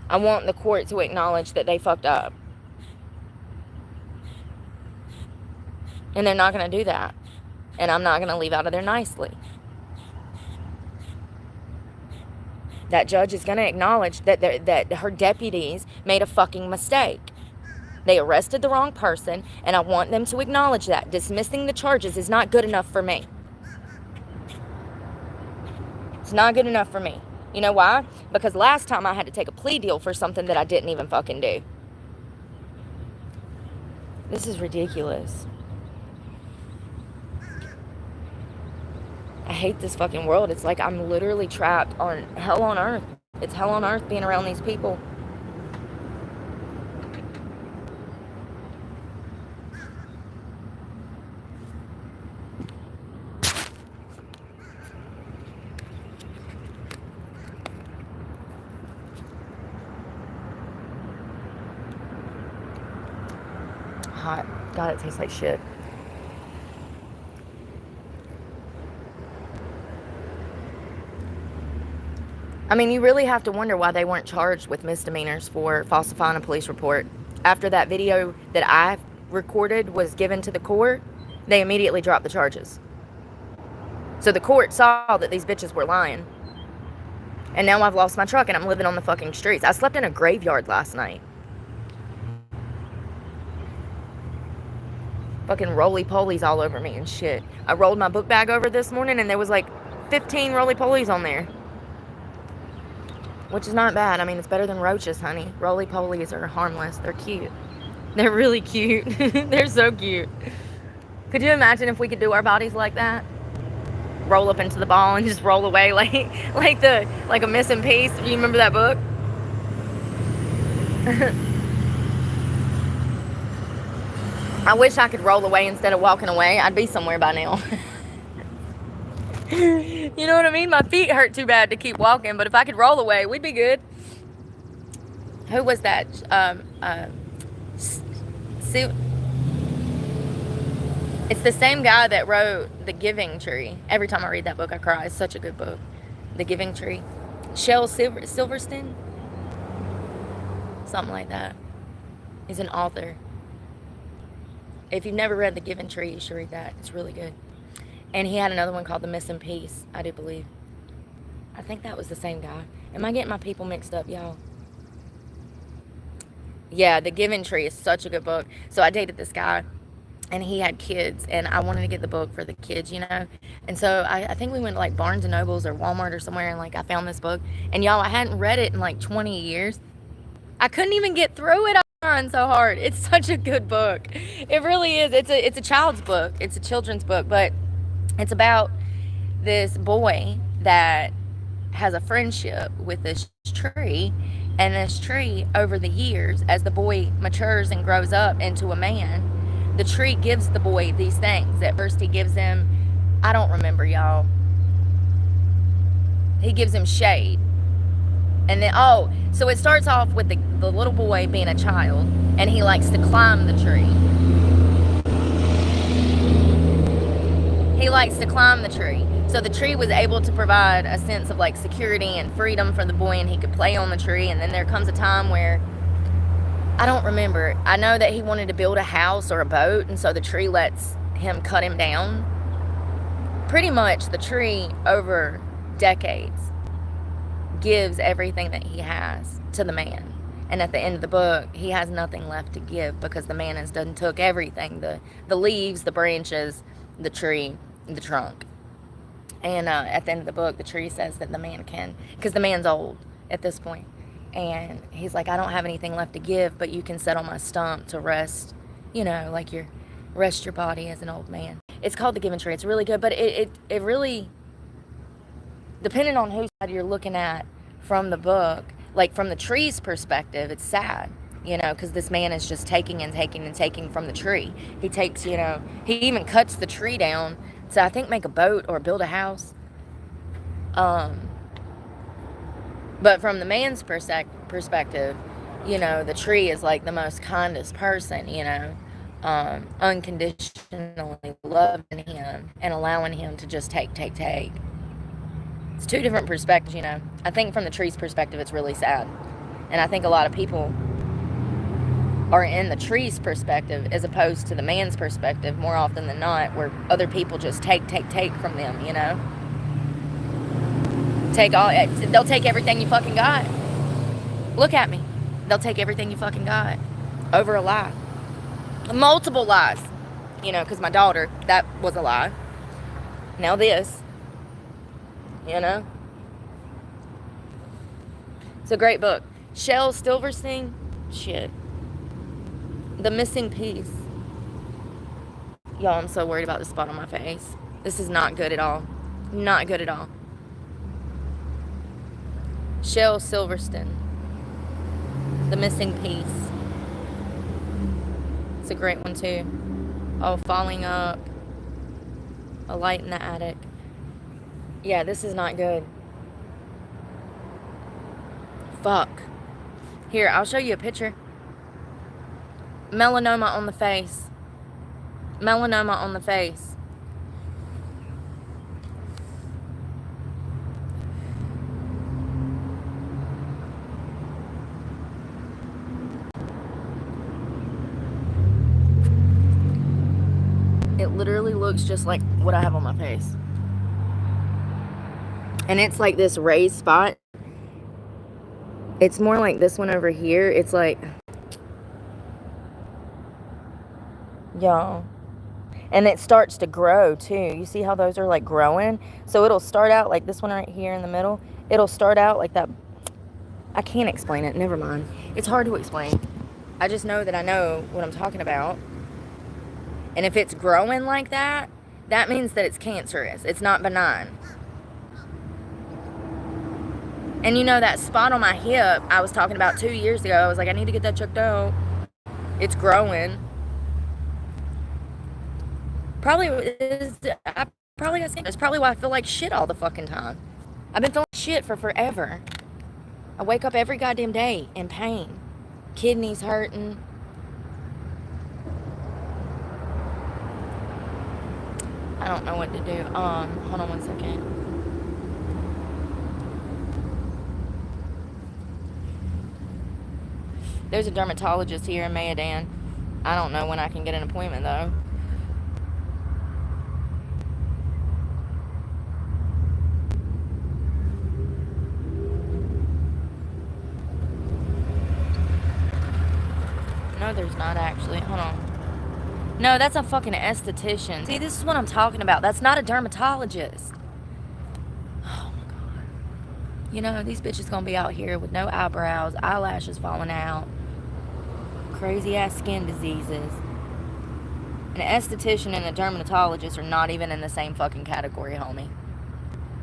I want the court to acknowledge that they fucked up. And they're not going to do that. And I'm not going to leave out of there nicely. That judge is going to acknowledge that her deputies made a fucking mistake. They arrested the wrong person, and I want them to acknowledge that. Dismissing the charges is not good enough for me. It's not good enough for me. You know why? Because last time I had to take a plea deal for something that I didn't even fucking do. This is ridiculous. I hate this fucking world. It's like I'm literally trapped on hell on earth. It's hell on earth being around these people. Hot. God, it tastes like shit. I mean, you really have to wonder why they weren't charged with misdemeanors for falsifying a police report. After that video that I recorded was given to the court, they immediately dropped the charges. So the court saw that these bitches were lying. And now I've lost my truck and I'm living on the fucking streets. I slept in a graveyard last night. Fucking roly-polies all over me and shit. I rolled my book bag over this morning and there was like 15 roly-polies on there. Which is not bad. I mean, it's better than roaches, honey. Roly-polies are harmless. They're cute. They're really cute. They're so cute. Could you imagine if we could do our bodies like that? Roll up into the ball and just roll away like a missing piece. You remember that book? I wish I could roll away instead of walking away. I'd be somewhere by now. You know what I mean? My feet hurt too bad to keep walking, but if I could roll away, we'd be good. Who was that? It's the same guy that wrote The Giving Tree. Every time I read that book, I cry. It's such a good book. The Giving Tree. Shel Silverstein? Something like that. He's an author. If you've never read The Giving Tree, you should read that. It's really good. And he had another one called The Missing Piece, I do believe. I think that was the same guy. Am I getting my people mixed up, y'all? Yeah, The Giving Tree is such a good book. So I dated this guy, and he had kids, and I wanted to get the book for the kids, you know? And so I think we went to like Barnes & Nobles or Walmart or somewhere, and like I found this book. And y'all, I hadn't read it in like 20 years. I couldn't even get through it. I'm so hard. It's such a good book. It really is. It's a child's book. It's a children's book, but it's about this boy that has a friendship with this tree, and this tree, over the years, as the boy matures and grows up into a man, the tree gives the boy these things. At first he gives him, I don't remember, y'all. He gives him shade. And then, so it starts off with the little boy being a child, and he likes to climb the tree. He likes to climb the tree. So the tree was able to provide a sense of like security and freedom for the boy, and he could play on the tree. And then there comes a time where I don't remember. I know that he wanted to build a house or a boat, and so the tree lets him cut him down. Pretty much the tree, over decades, gives everything that he has to the man. And at the end of the book, he has nothing left to give because the man has done took everything, the leaves, the branches, the tree, the trunk. And at the end of the book, the tree says that the man can, because the man's old at this point. And he's like, I don't have anything left to give, but you can sit on my stump to rest, like rest your body as an old man. It's called The Giving Tree. It's really good, but it really, depending on whose side you're looking at from the book, like from the tree's perspective, it's sad, because this man is just taking and taking and taking from the tree. He takes, he even cuts the tree down to, I think, make a boat or build a house. But from the man's perspective, the tree is like the most kindest person, unconditionally loving him and allowing him to just take. It's two different perspectives, I think from the tree's perspective, it's really sad. And I think a lot of people are in the tree's perspective as opposed to the man's perspective more often than not, where other people just take from them, They'll take everything you fucking got. Look at me. They'll take everything you fucking got over a lie. Multiple lies. Because my daughter, that was a lie. Now this. It's a great book. Shel Silverstein. Shit. The Missing Piece. Y'all, I'm so worried about the spot on my face. This is not good at all. Not good at all. Shel Silverstein. The Missing Piece. It's a great one too. Oh, Falling Up. A Light in the Attic. Yeah, this is not good. Fuck. Here, I'll show you a picture. Melanoma on the face. Melanoma on the face. It literally looks just like what I have on my face. And it's like this raised spot. It's more like this one over here. It's like, y'all. And it starts to grow too. You see how those are like growing? So it'll start out like this one right here in the middle. It'll start out like that. I can't explain it. Never mind. It's hard to explain. I just know that I know what I'm talking about. And if it's growing like that, that means that it's cancerous. It's not benign. And that spot on my hip I was talking about 2 years ago, I was like, I need to get that checked out. It's growing. Probably I probably got sick. That's probably why I feel like shit all the fucking time. I've been feeling shit for forever. I wake up every goddamn day in pain. Kidneys hurting. I don't know what to do. Hold on one second. There's a dermatologist here in Mayadan. I don't know when I can get an appointment, though. No, there's not actually. Hold on. No, that's a fucking esthetician. See, this is what I'm talking about. That's not a dermatologist. Oh, my God. These bitches gonna be out here with no eyebrows, eyelashes falling out. Crazy ass skin diseases. An esthetician and a dermatologist are not even in the same fucking category, homie.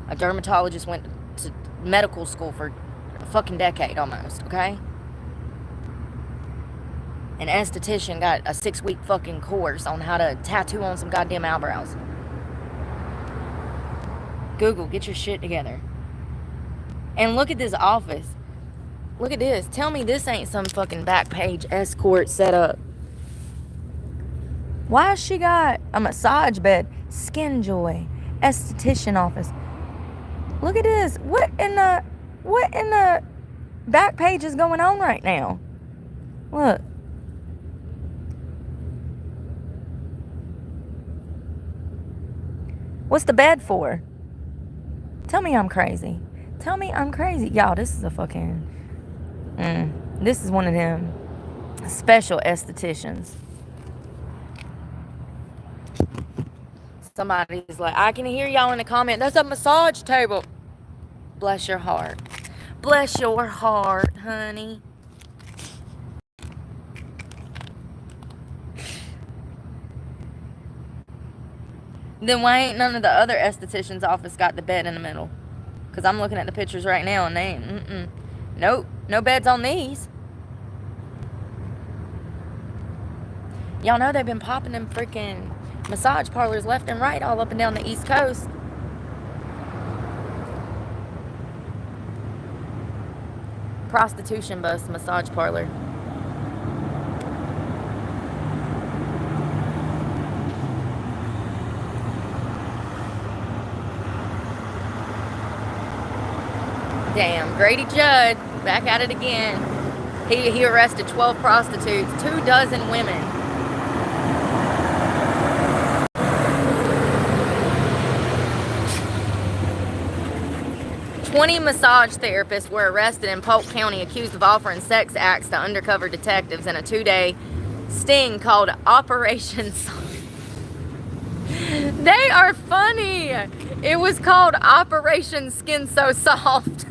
A dermatologist went to medical school for a fucking decade almost, okay? An esthetician got a 6-week fucking course on how to tattoo on some goddamn eyebrows. Google, get your shit together. And look at this office. Look at this. Tell me this ain't some fucking back page escort setup. Why has she got a massage bed? Skin Joy. Esthetician office. Look at this. What in the back page is going on right now? Look. What's the bed for? Tell me I'm crazy. Tell me I'm crazy. Y'all, this is a fucking... this is one of them special estheticians. Somebody's like, I can hear y'all in the comment. That's a massage table. Bless your heart. Bless your heart, honey. Then why ain't none of the other estheticians' office got the bed in the middle? Because I'm looking at the pictures right now and they ain't. Nope. No beds on these. Y'all know they've been popping them freaking massage parlors left and right all up and down the East Coast. Prostitution bus massage parlor. Damn, Grady Judd, back at it again. He arrested 12 prostitutes, 24 women. "20 massage therapists were arrested in Polk County accused of offering sex acts to undercover detectives in a 2-day sting called Operation..." They are funny. It was called Operation Skin So Soft.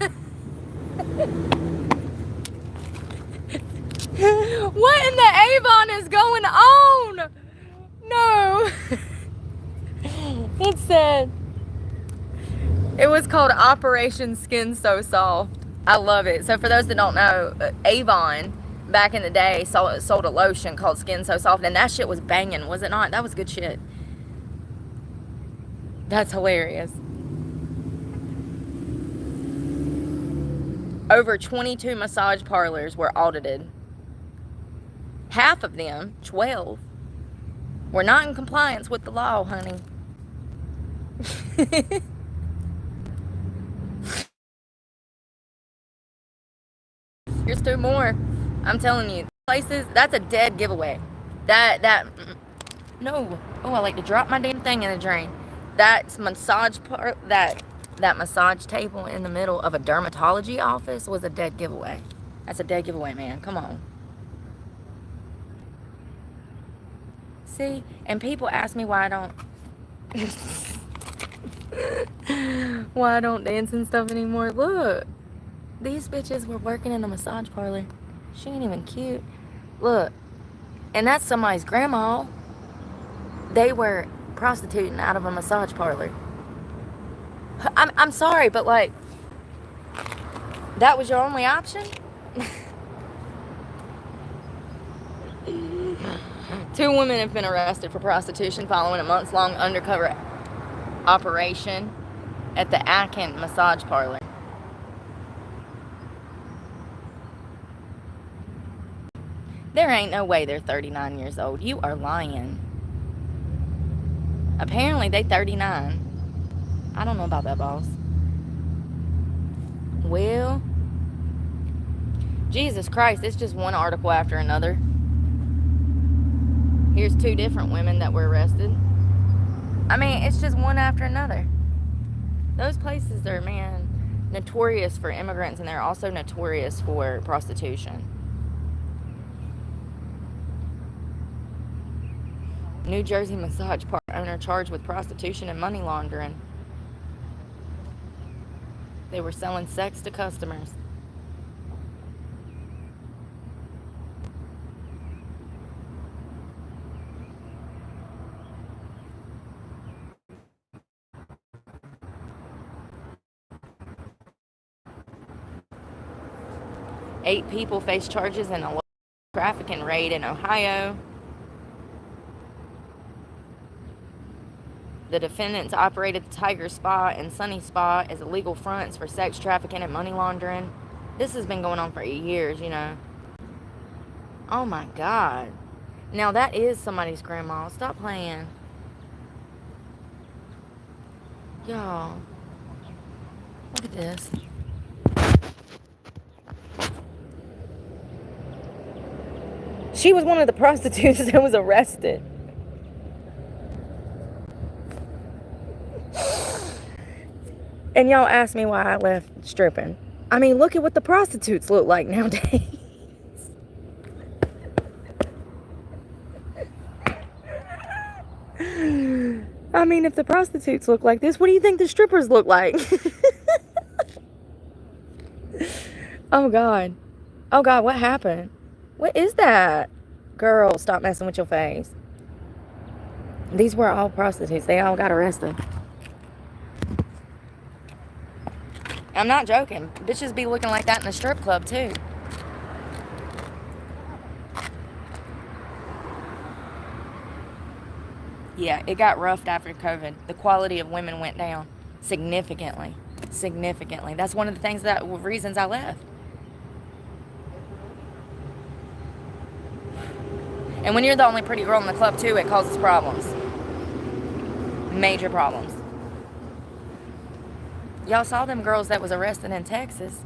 What in the Avon is going on? No. It said it was called Operation Skin So Soft. I love it. So for those that don't know, Avon back in the day sold a lotion called Skin So Soft, and that shit was banging, was it not? That was good shit. That's hilarious. Over 22 massage parlors were audited. Half of them, 12, were not in compliance with the law, honey. Here's 2 more. I'm telling you, places, that's a dead giveaway. No. Oh, I like to drop my damn thing in the drain. That massage that massage table in the middle of a dermatology office was a dead giveaway. That's a dead giveaway, man. Come on. See? And people ask me why I don't why I don't dance and stuff anymore. Look. These bitches were working in a massage parlor. She ain't even cute. Look. And that's somebody's grandma. They were prostituting out of a massage parlor. I'm sorry, but like, that was your only option? 2 women have been arrested for prostitution following a months-long undercover operation at the Akin massage parlor. There ain't no way they're 39 years old. You are lying. Apparently they 39. I don't know about that, boss. Well, Jesus Christ, it's just one article after another. Here's 2 different women that were arrested. I mean, it's just one after another. Those places are, man, notorious for immigrants, and they're also notorious for prostitution. New Jersey massage parlor owner charged with prostitution and money laundering. They were selling sex to customers. Eight people face charges in a trafficking raid in Ohio. The defendants operated the Tiger Spa and Sunny Spa as illegal fronts for sex trafficking and money laundering. This has been going on for years, you know. Oh my God. Now that is somebody's grandma. Stop playing. Y'all. Look at this. She was one of the prostitutes that was arrested. And y'all asked me why I left stripping. I mean, look at what the prostitutes look like nowadays. I mean, if the prostitutes look like this, what do you think the strippers look like? Oh, God. Oh, God, what happened? What is that? Girl, stop messing with your face. These were all prostitutes. They all got arrested. I'm not joking. Bitches be looking like that in the strip club, too. Yeah, it got roughed after COVID. The quality of women went down significantly. Significantly. That's one of the things that reasons I left. And when you're the only pretty girl in the club, too, it causes problems. Major problems. Y'all saw them girls that was arrested in Texas.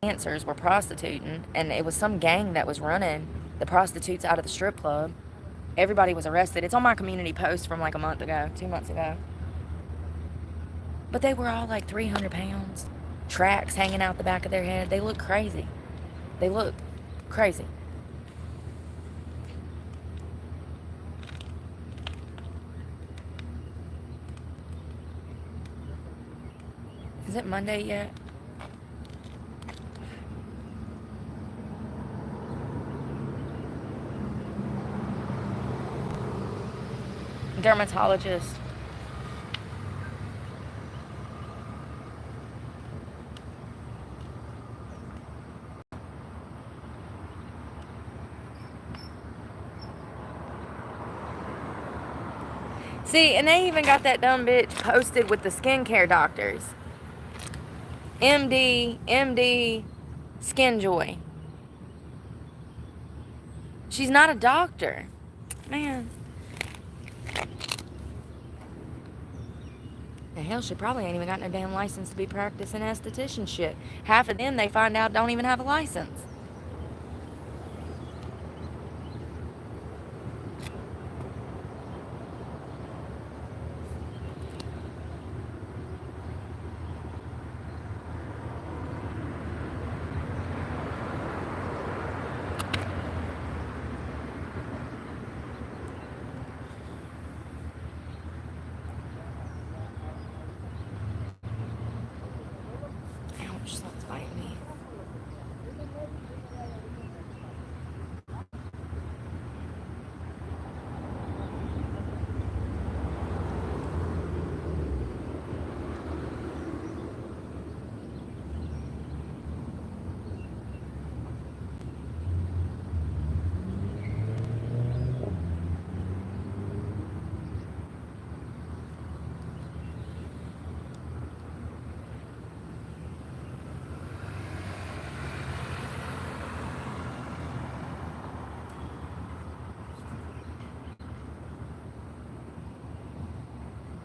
Dancers were prostituting, and it was some gang that was running the prostitutes out of the strip club. Everybody was arrested. It's on my community post from like a month ago, 2 months ago. But they were all like 300 pounds. Tracks hanging out the back of their head. They look crazy. They look crazy. Is it Monday yet? Dermatologist. See, and they even got that dumb bitch posted with the skincare doctors. MD, Skin Joy. She's not a doctor. Man. The hell, she probably ain't even got no damn license to be practicing esthetician shit. Half of them, they find out, don't even have a license. Ouch, something's biting me.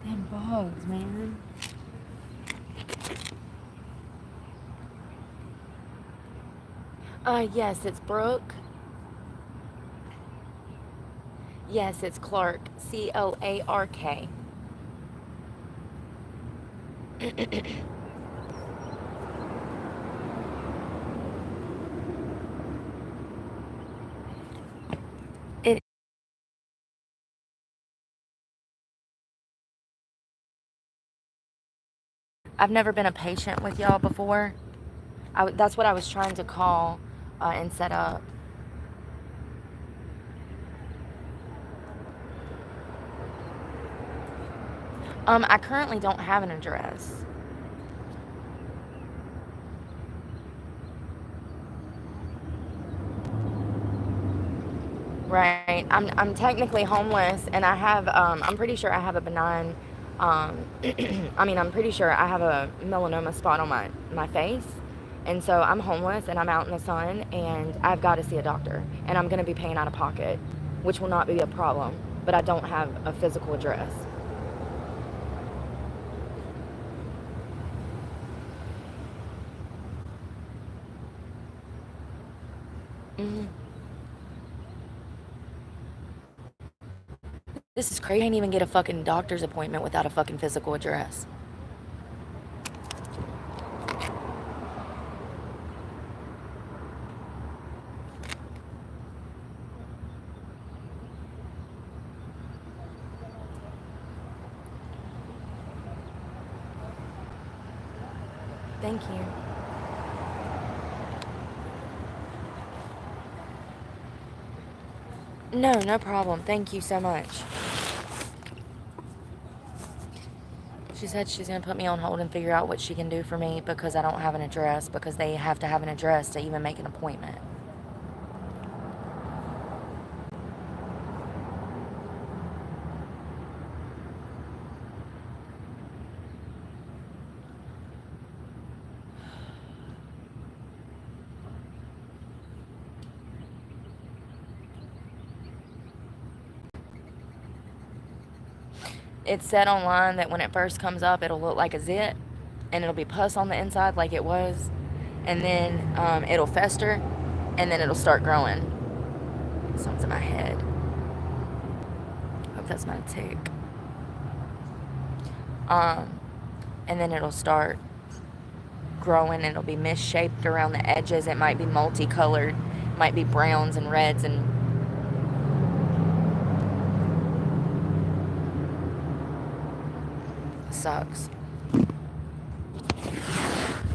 Damn bugs, man. Yes, it's Brooke. Yes, it's Clark. Clark. It. I've never been a patient with y'all before. That's what I was trying to call and set up. I currently don't have an address. Right. I'm technically homeless, and I have I'm pretty sure I have a benign I mean, I'm pretty sure I have a melanoma spot on my face. And so I'm homeless and I'm out in the sun and I've got to see a doctor, and I'm going to be paying out of pocket, which will not be a problem, but I don't have a physical address. This is crazy. I can't even get a fucking doctor's appointment without a fucking physical address. Thank you. No, no problem. Thank you so much. She said she's going to put me on hold and figure out what she can do for me because I don't have an address, because they have to have an address to even make an appointment. It said online that when it first comes up, it'll look like a zit, and it'll be pus on the inside like it was, and then it'll fester, and then it'll start growing. Something's in my head. Hope that's not a tick. And then it'll start growing, and it'll be misshaped around the edges. It might be multicolored, might be browns and reds and sucks.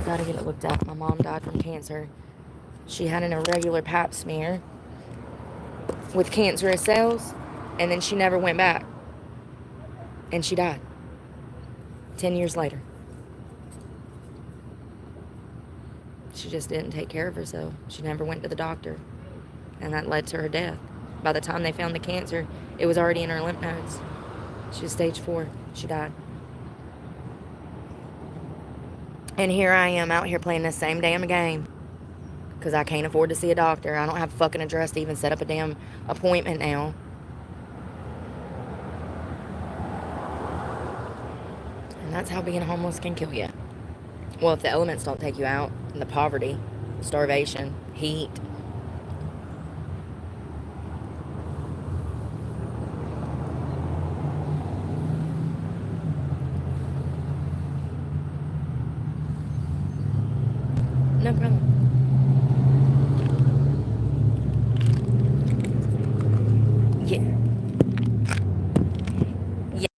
Gotta get it looked at. My mom died from cancer. She had an irregular pap smear with cancerous cells, and then she never went back. And she died 10 years later. She just didn't take care of herself. She never went to the doctor, and that led to her death. By the time they found the cancer, it was already in her lymph nodes. She was stage 4. She died. And here I am out here playing this same damn game because I can't afford to see a doctor. I don't have a fucking address to even set up a damn appointment now. And that's how being homeless can kill you. Well, if the elements don't take you out, and the poverty, starvation, heat. No problem. Yeah. Yeah.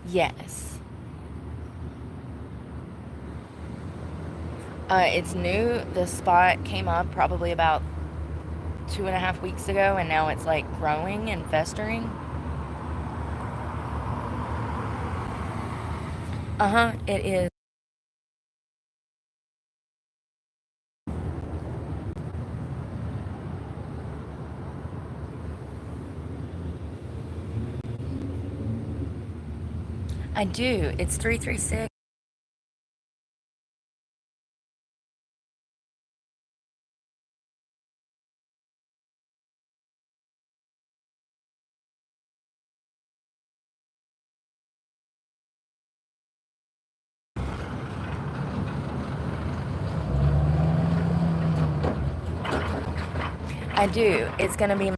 Yes. It's new. The spot came up probably about 2.5 weeks ago, and now it's like growing and festering. It is. I do. It's 336. I do. It's going to be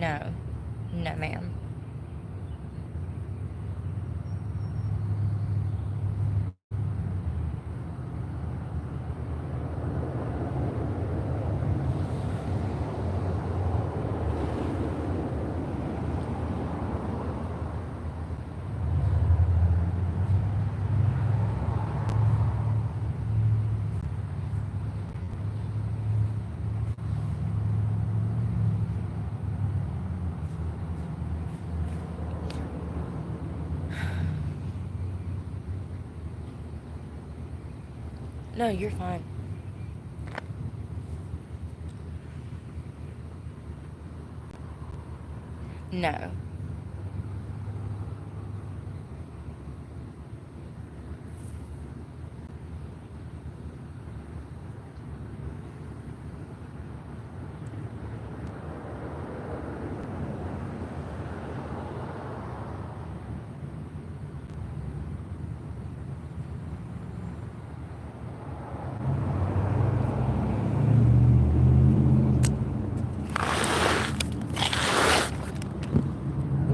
No. No, ma'am. No, you're fine. No.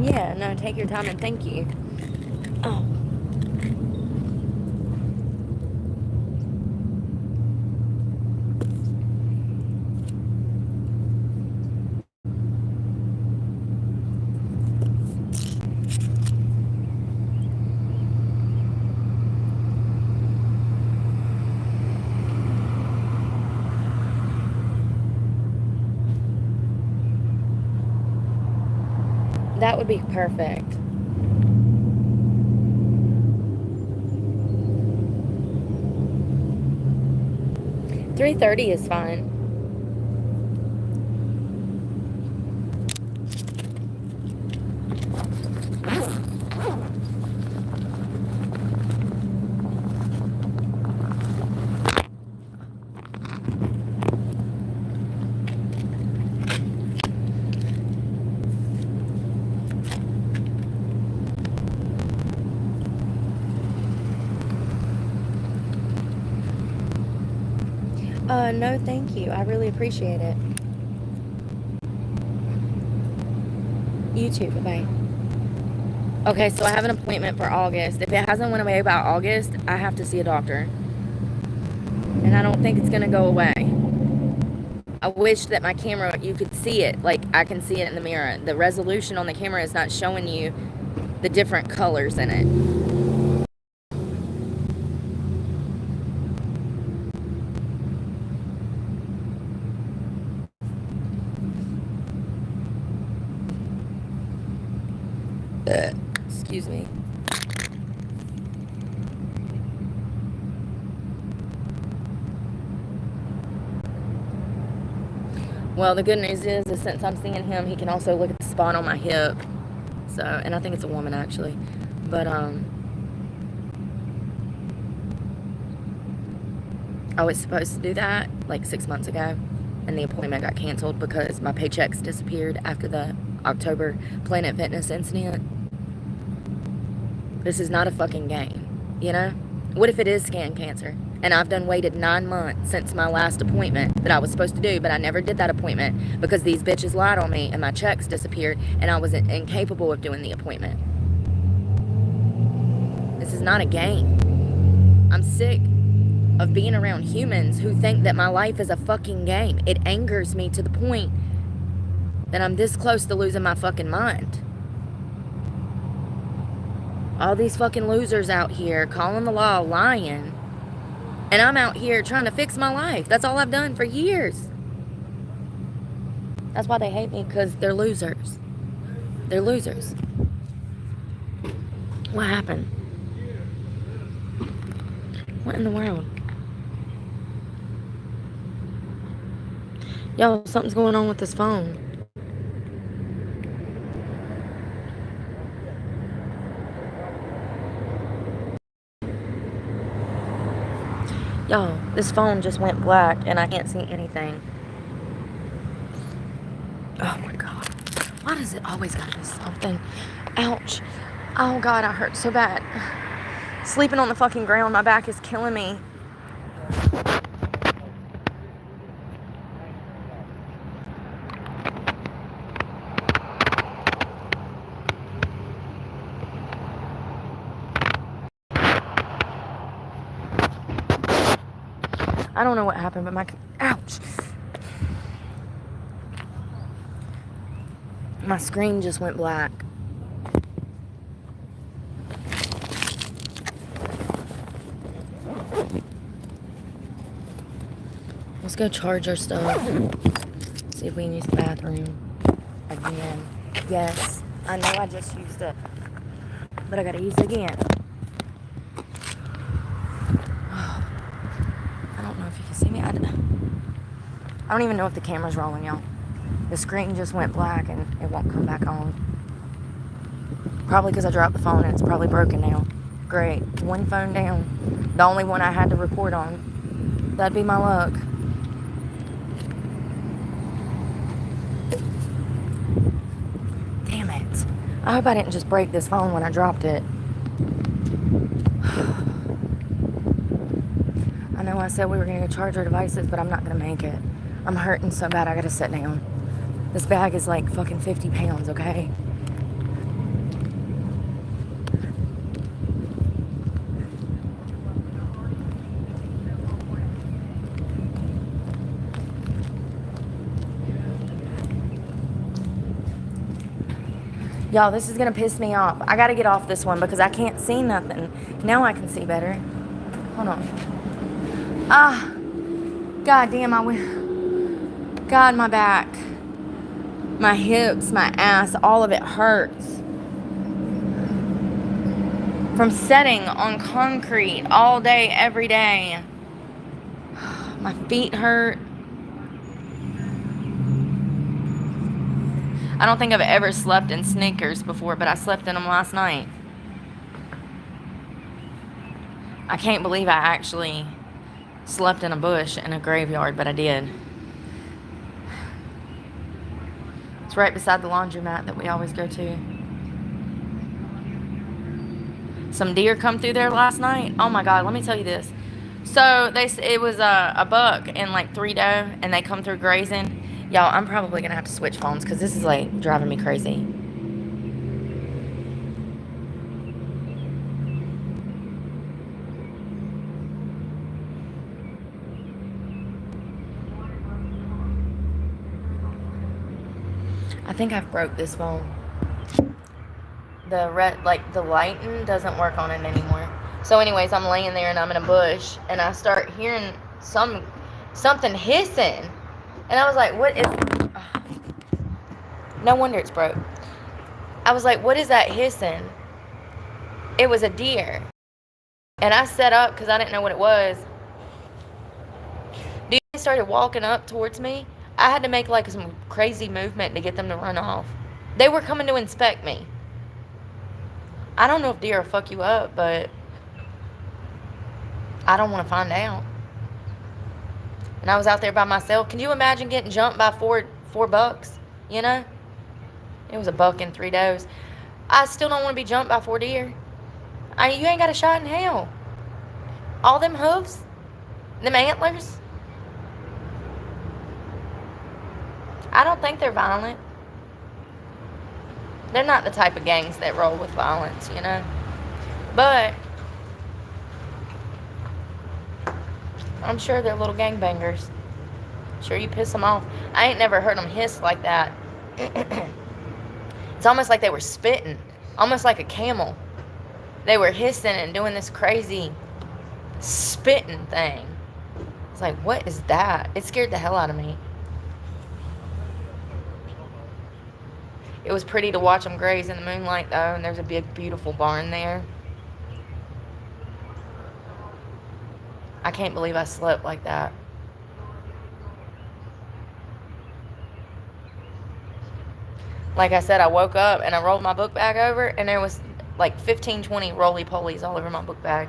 Yeah, no, take your time and thank you. Oh. That would be perfect. $3:30 is fine. No, thank you. I really appreciate it. You too. Bye-bye. Okay, so I have an appointment for August. If it hasn't went away by August, I have to see a doctor. And I don't think it's going to go away. I wish that my camera, you could see it. Like, I can see it in the mirror. The resolution on the camera is not showing you the different colors in it. Excuse me. Well, the good news is since I'm seeing him, he can also look at the spot on my hip. So, and I think it's a woman actually. But, I was supposed to do that like 6 months ago, and the appointment got canceled because my paychecks disappeared after the October Planet Fitness incident. This is not a fucking game, you know? What if it is skin cancer? And I've waited 9 months since my last appointment that I was supposed to do, but I never did that appointment because these bitches lied on me and my checks disappeared and I was incapable of doing the appointment. This is not a game. I'm sick of being around humans who think that my life is a fucking game. It angers me to the point that I'm this close to losing my fucking mind. All these fucking losers out here calling the law, lying. And I'm out here trying to fix my life. That's all I've done for years. That's why they hate me, because they're losers. They're losers. What happened? What in the world? Yo, something's going on with this phone. Yo, this phone just went black and I can't see anything. Oh my God. Why does it always gotta be something? Ouch. Oh God, I hurt so bad. Sleeping on the fucking ground, my back is killing me. I don't know what happened, but ouch. My screen just went black. Let's go charge our stuff. See if we can use the bathroom again. Yes, I know I just used it, but I gotta use it again. I don't know if you can see me. I don't even know if the camera's rolling, y'all. The screen just went black and it won't come back on. Probably because I dropped the phone and it's probably broken now. Great. One phone down. The only one I had to record on. That'd be my luck. Damn it. I hope I didn't just break this phone when I dropped it. I know I said we were going to go charge our devices, but I'm not going to make it. I'm hurting so bad I got to sit down. This bag is like fucking 50 pounds, okay? Y'all, this is going to piss me off. I got to get off this one because I can't see nothing. Now I can see better. Hold on. Ah. God damn, God, my back. My hips, my ass, all of it hurts. From sitting on concrete all day, every day. My feet hurt. I don't think I've ever slept in sneakers before, but I slept in them last night. I can't believe I actually slept in a bush in a graveyard, but I did. It's right beside the laundromat that we always go to. Some deer come through there last night. Oh my God, let me tell you this. So it was a buck and like 3 doe, and they come through grazing. Y'all, I'm probably gonna have to switch phones because this is like driving me crazy. I think I've broke this phone. The lighting doesn't work on it anymore. So anyways, I'm laying there and I'm in a bush and I start hearing something hissing. And I was like, what is... No wonder it's broke. I was like, what is that hissing? It was a deer. And I set up because I didn't know what it was. Dude started walking up towards me. I had to make like some crazy movement to get them to run off. They were coming to inspect me. I don't know if deer will fuck you up, but I don't want to find out. And I was out there by myself. Can you imagine getting jumped by four bucks? You know? It was a buck and 3 does. I still don't want to be jumped by 4 deer. You ain't got a shot in hell. All them hooves, them antlers. I don't think they're violent. They're not the type of gangs that roll with violence, you know. But I'm sure they're little gangbangers. Sure, you piss them off. I ain't never heard them hiss like that. It's almost like they were spitting. Almost like a camel. They were hissing and doing this crazy spitting thing. It's like, what is that? It scared the hell out of me. It was pretty to watch them graze in the moonlight, though, and there's a big, beautiful barn there. I can't believe I slept like that. Like I said, I woke up and I rolled my book bag over, and there was like 15, 20 roly-polies all over my book bag.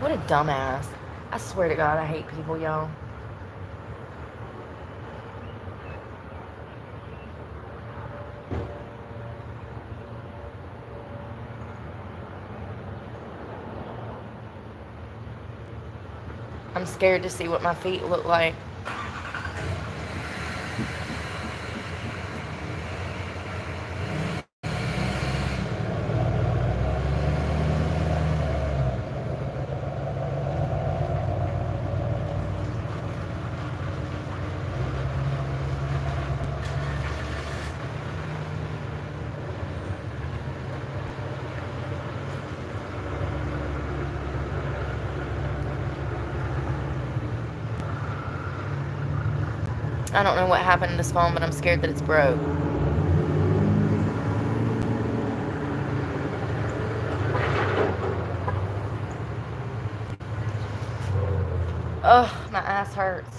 What a dumbass. I swear to God, I hate people, y'all. I'm scared to see what my feet look like. I don't know what happened to this phone, but I'm scared that it's broke. Ugh, my ass hurts.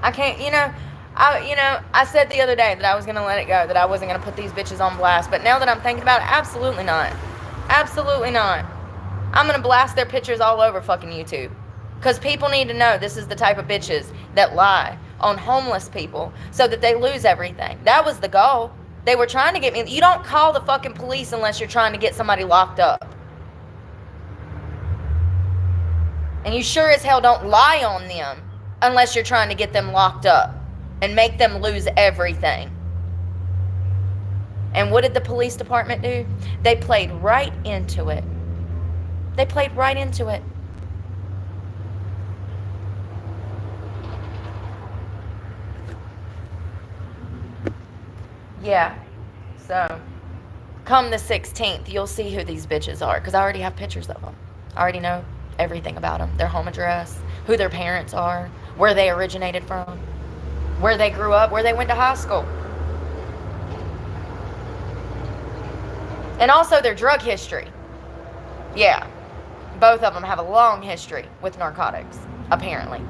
I can't, I said the other day that I was going to let it go, that I wasn't going to put these bitches on blast. But now that I'm thinking about it, absolutely not. Absolutely not. I'm going to blast their pictures all over fucking YouTube. Because people need to know this is the type of bitches that lie on homeless people so that they lose everything. That was the goal. They were trying to get me. You don't call the fucking police unless you're trying to get somebody locked up. And you sure as hell don't lie on them unless you're trying to get them locked up and make them lose everything. And what did the police department do? They played right into it. They played right into it. Yeah. So, come the 16th, you'll see who these bitches are. Because I already have pictures of them. I already know everything about them. Their home address, who their parents are, where they originated from, where they grew up, where they went to high school. And also their drug history. Yeah. Both of them have a long history with narcotics, apparently.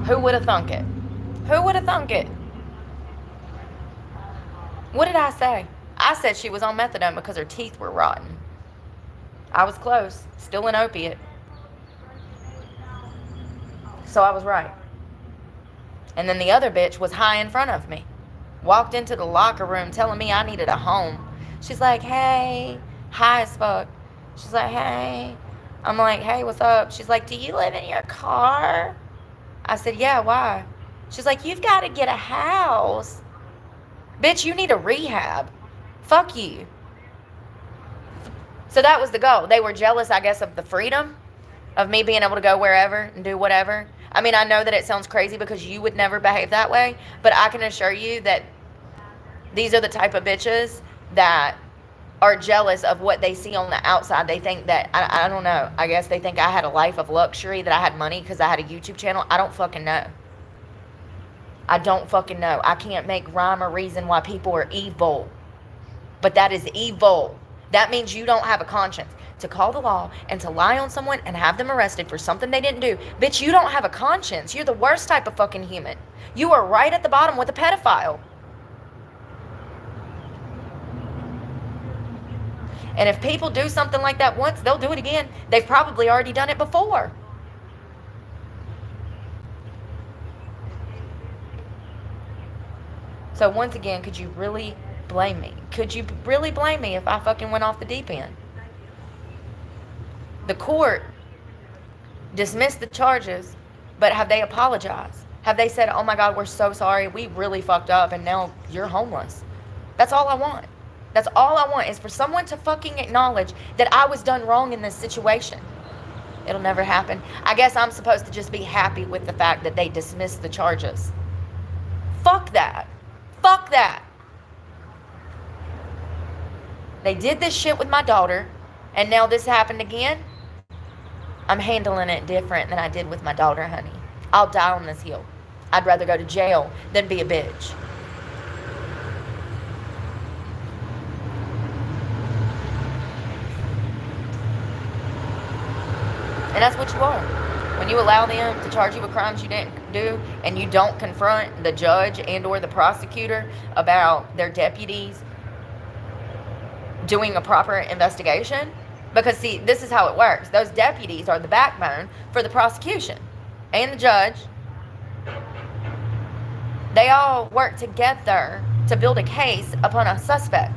Who would have thunk it? Who would have thunk it? What did I say? I said she was on methadone because her teeth were rotten. I was close. Still an opiate. So I was right. And then the other bitch was high in front of me. Walked into the locker room telling me I needed a home. She's like, hey. High as fuck. She's like, hey. I'm like, hey, what's up? She's like, do you live in your car? I said, yeah, why? She's like, you've got to get a house. Bitch, you need a rehab. Fuck you. So that was the goal. They were jealous, I guess, of the freedom of me being able to go wherever and do whatever. I mean, I know that it sounds crazy because you would never behave that way, but I can assure you that these are the type of bitches that are jealous of what they see on the outside. They think that, I don't know, I guess they think I had a life of luxury, that I had money because I had a YouTube channel. I don't fucking know. I don't fucking know. I can't make rhyme or reason why people are evil. But that is evil. That means you don't have a conscience. To call the law and to lie on someone and have them arrested for something they didn't do. Bitch, you don't have a conscience. You're the worst type of fucking human. You are right at the bottom with a pedophile. And if people do something like that once, they'll do it again. They've probably already done it before. So once again, could you really blame me? Could you really blame me if I fucking went off the deep end? The court dismissed the charges, but have they apologized? Have they said, oh my God, we're so sorry, we really fucked up and now you're homeless? That's all I want. That's all I want is for someone to fucking acknowledge that I was done wrong in this situation. It'll never happen. I guess I'm supposed to just be happy with the fact that they dismissed the charges. Fuck that. Fuck that. They did this shit with my daughter, and now this happened again. I'm handling it different than I did with my daughter, honey. I'll die on this hill. I'd rather go to jail than be a bitch. And that's what you are. When you allow them to charge you with crimes you didn't do, and you don't confront the judge and or the prosecutor about their deputies doing a proper investigation. Because, see, this is how it works. Those deputies are the backbone for the prosecution and the judge. They all work together to build a case upon a suspect.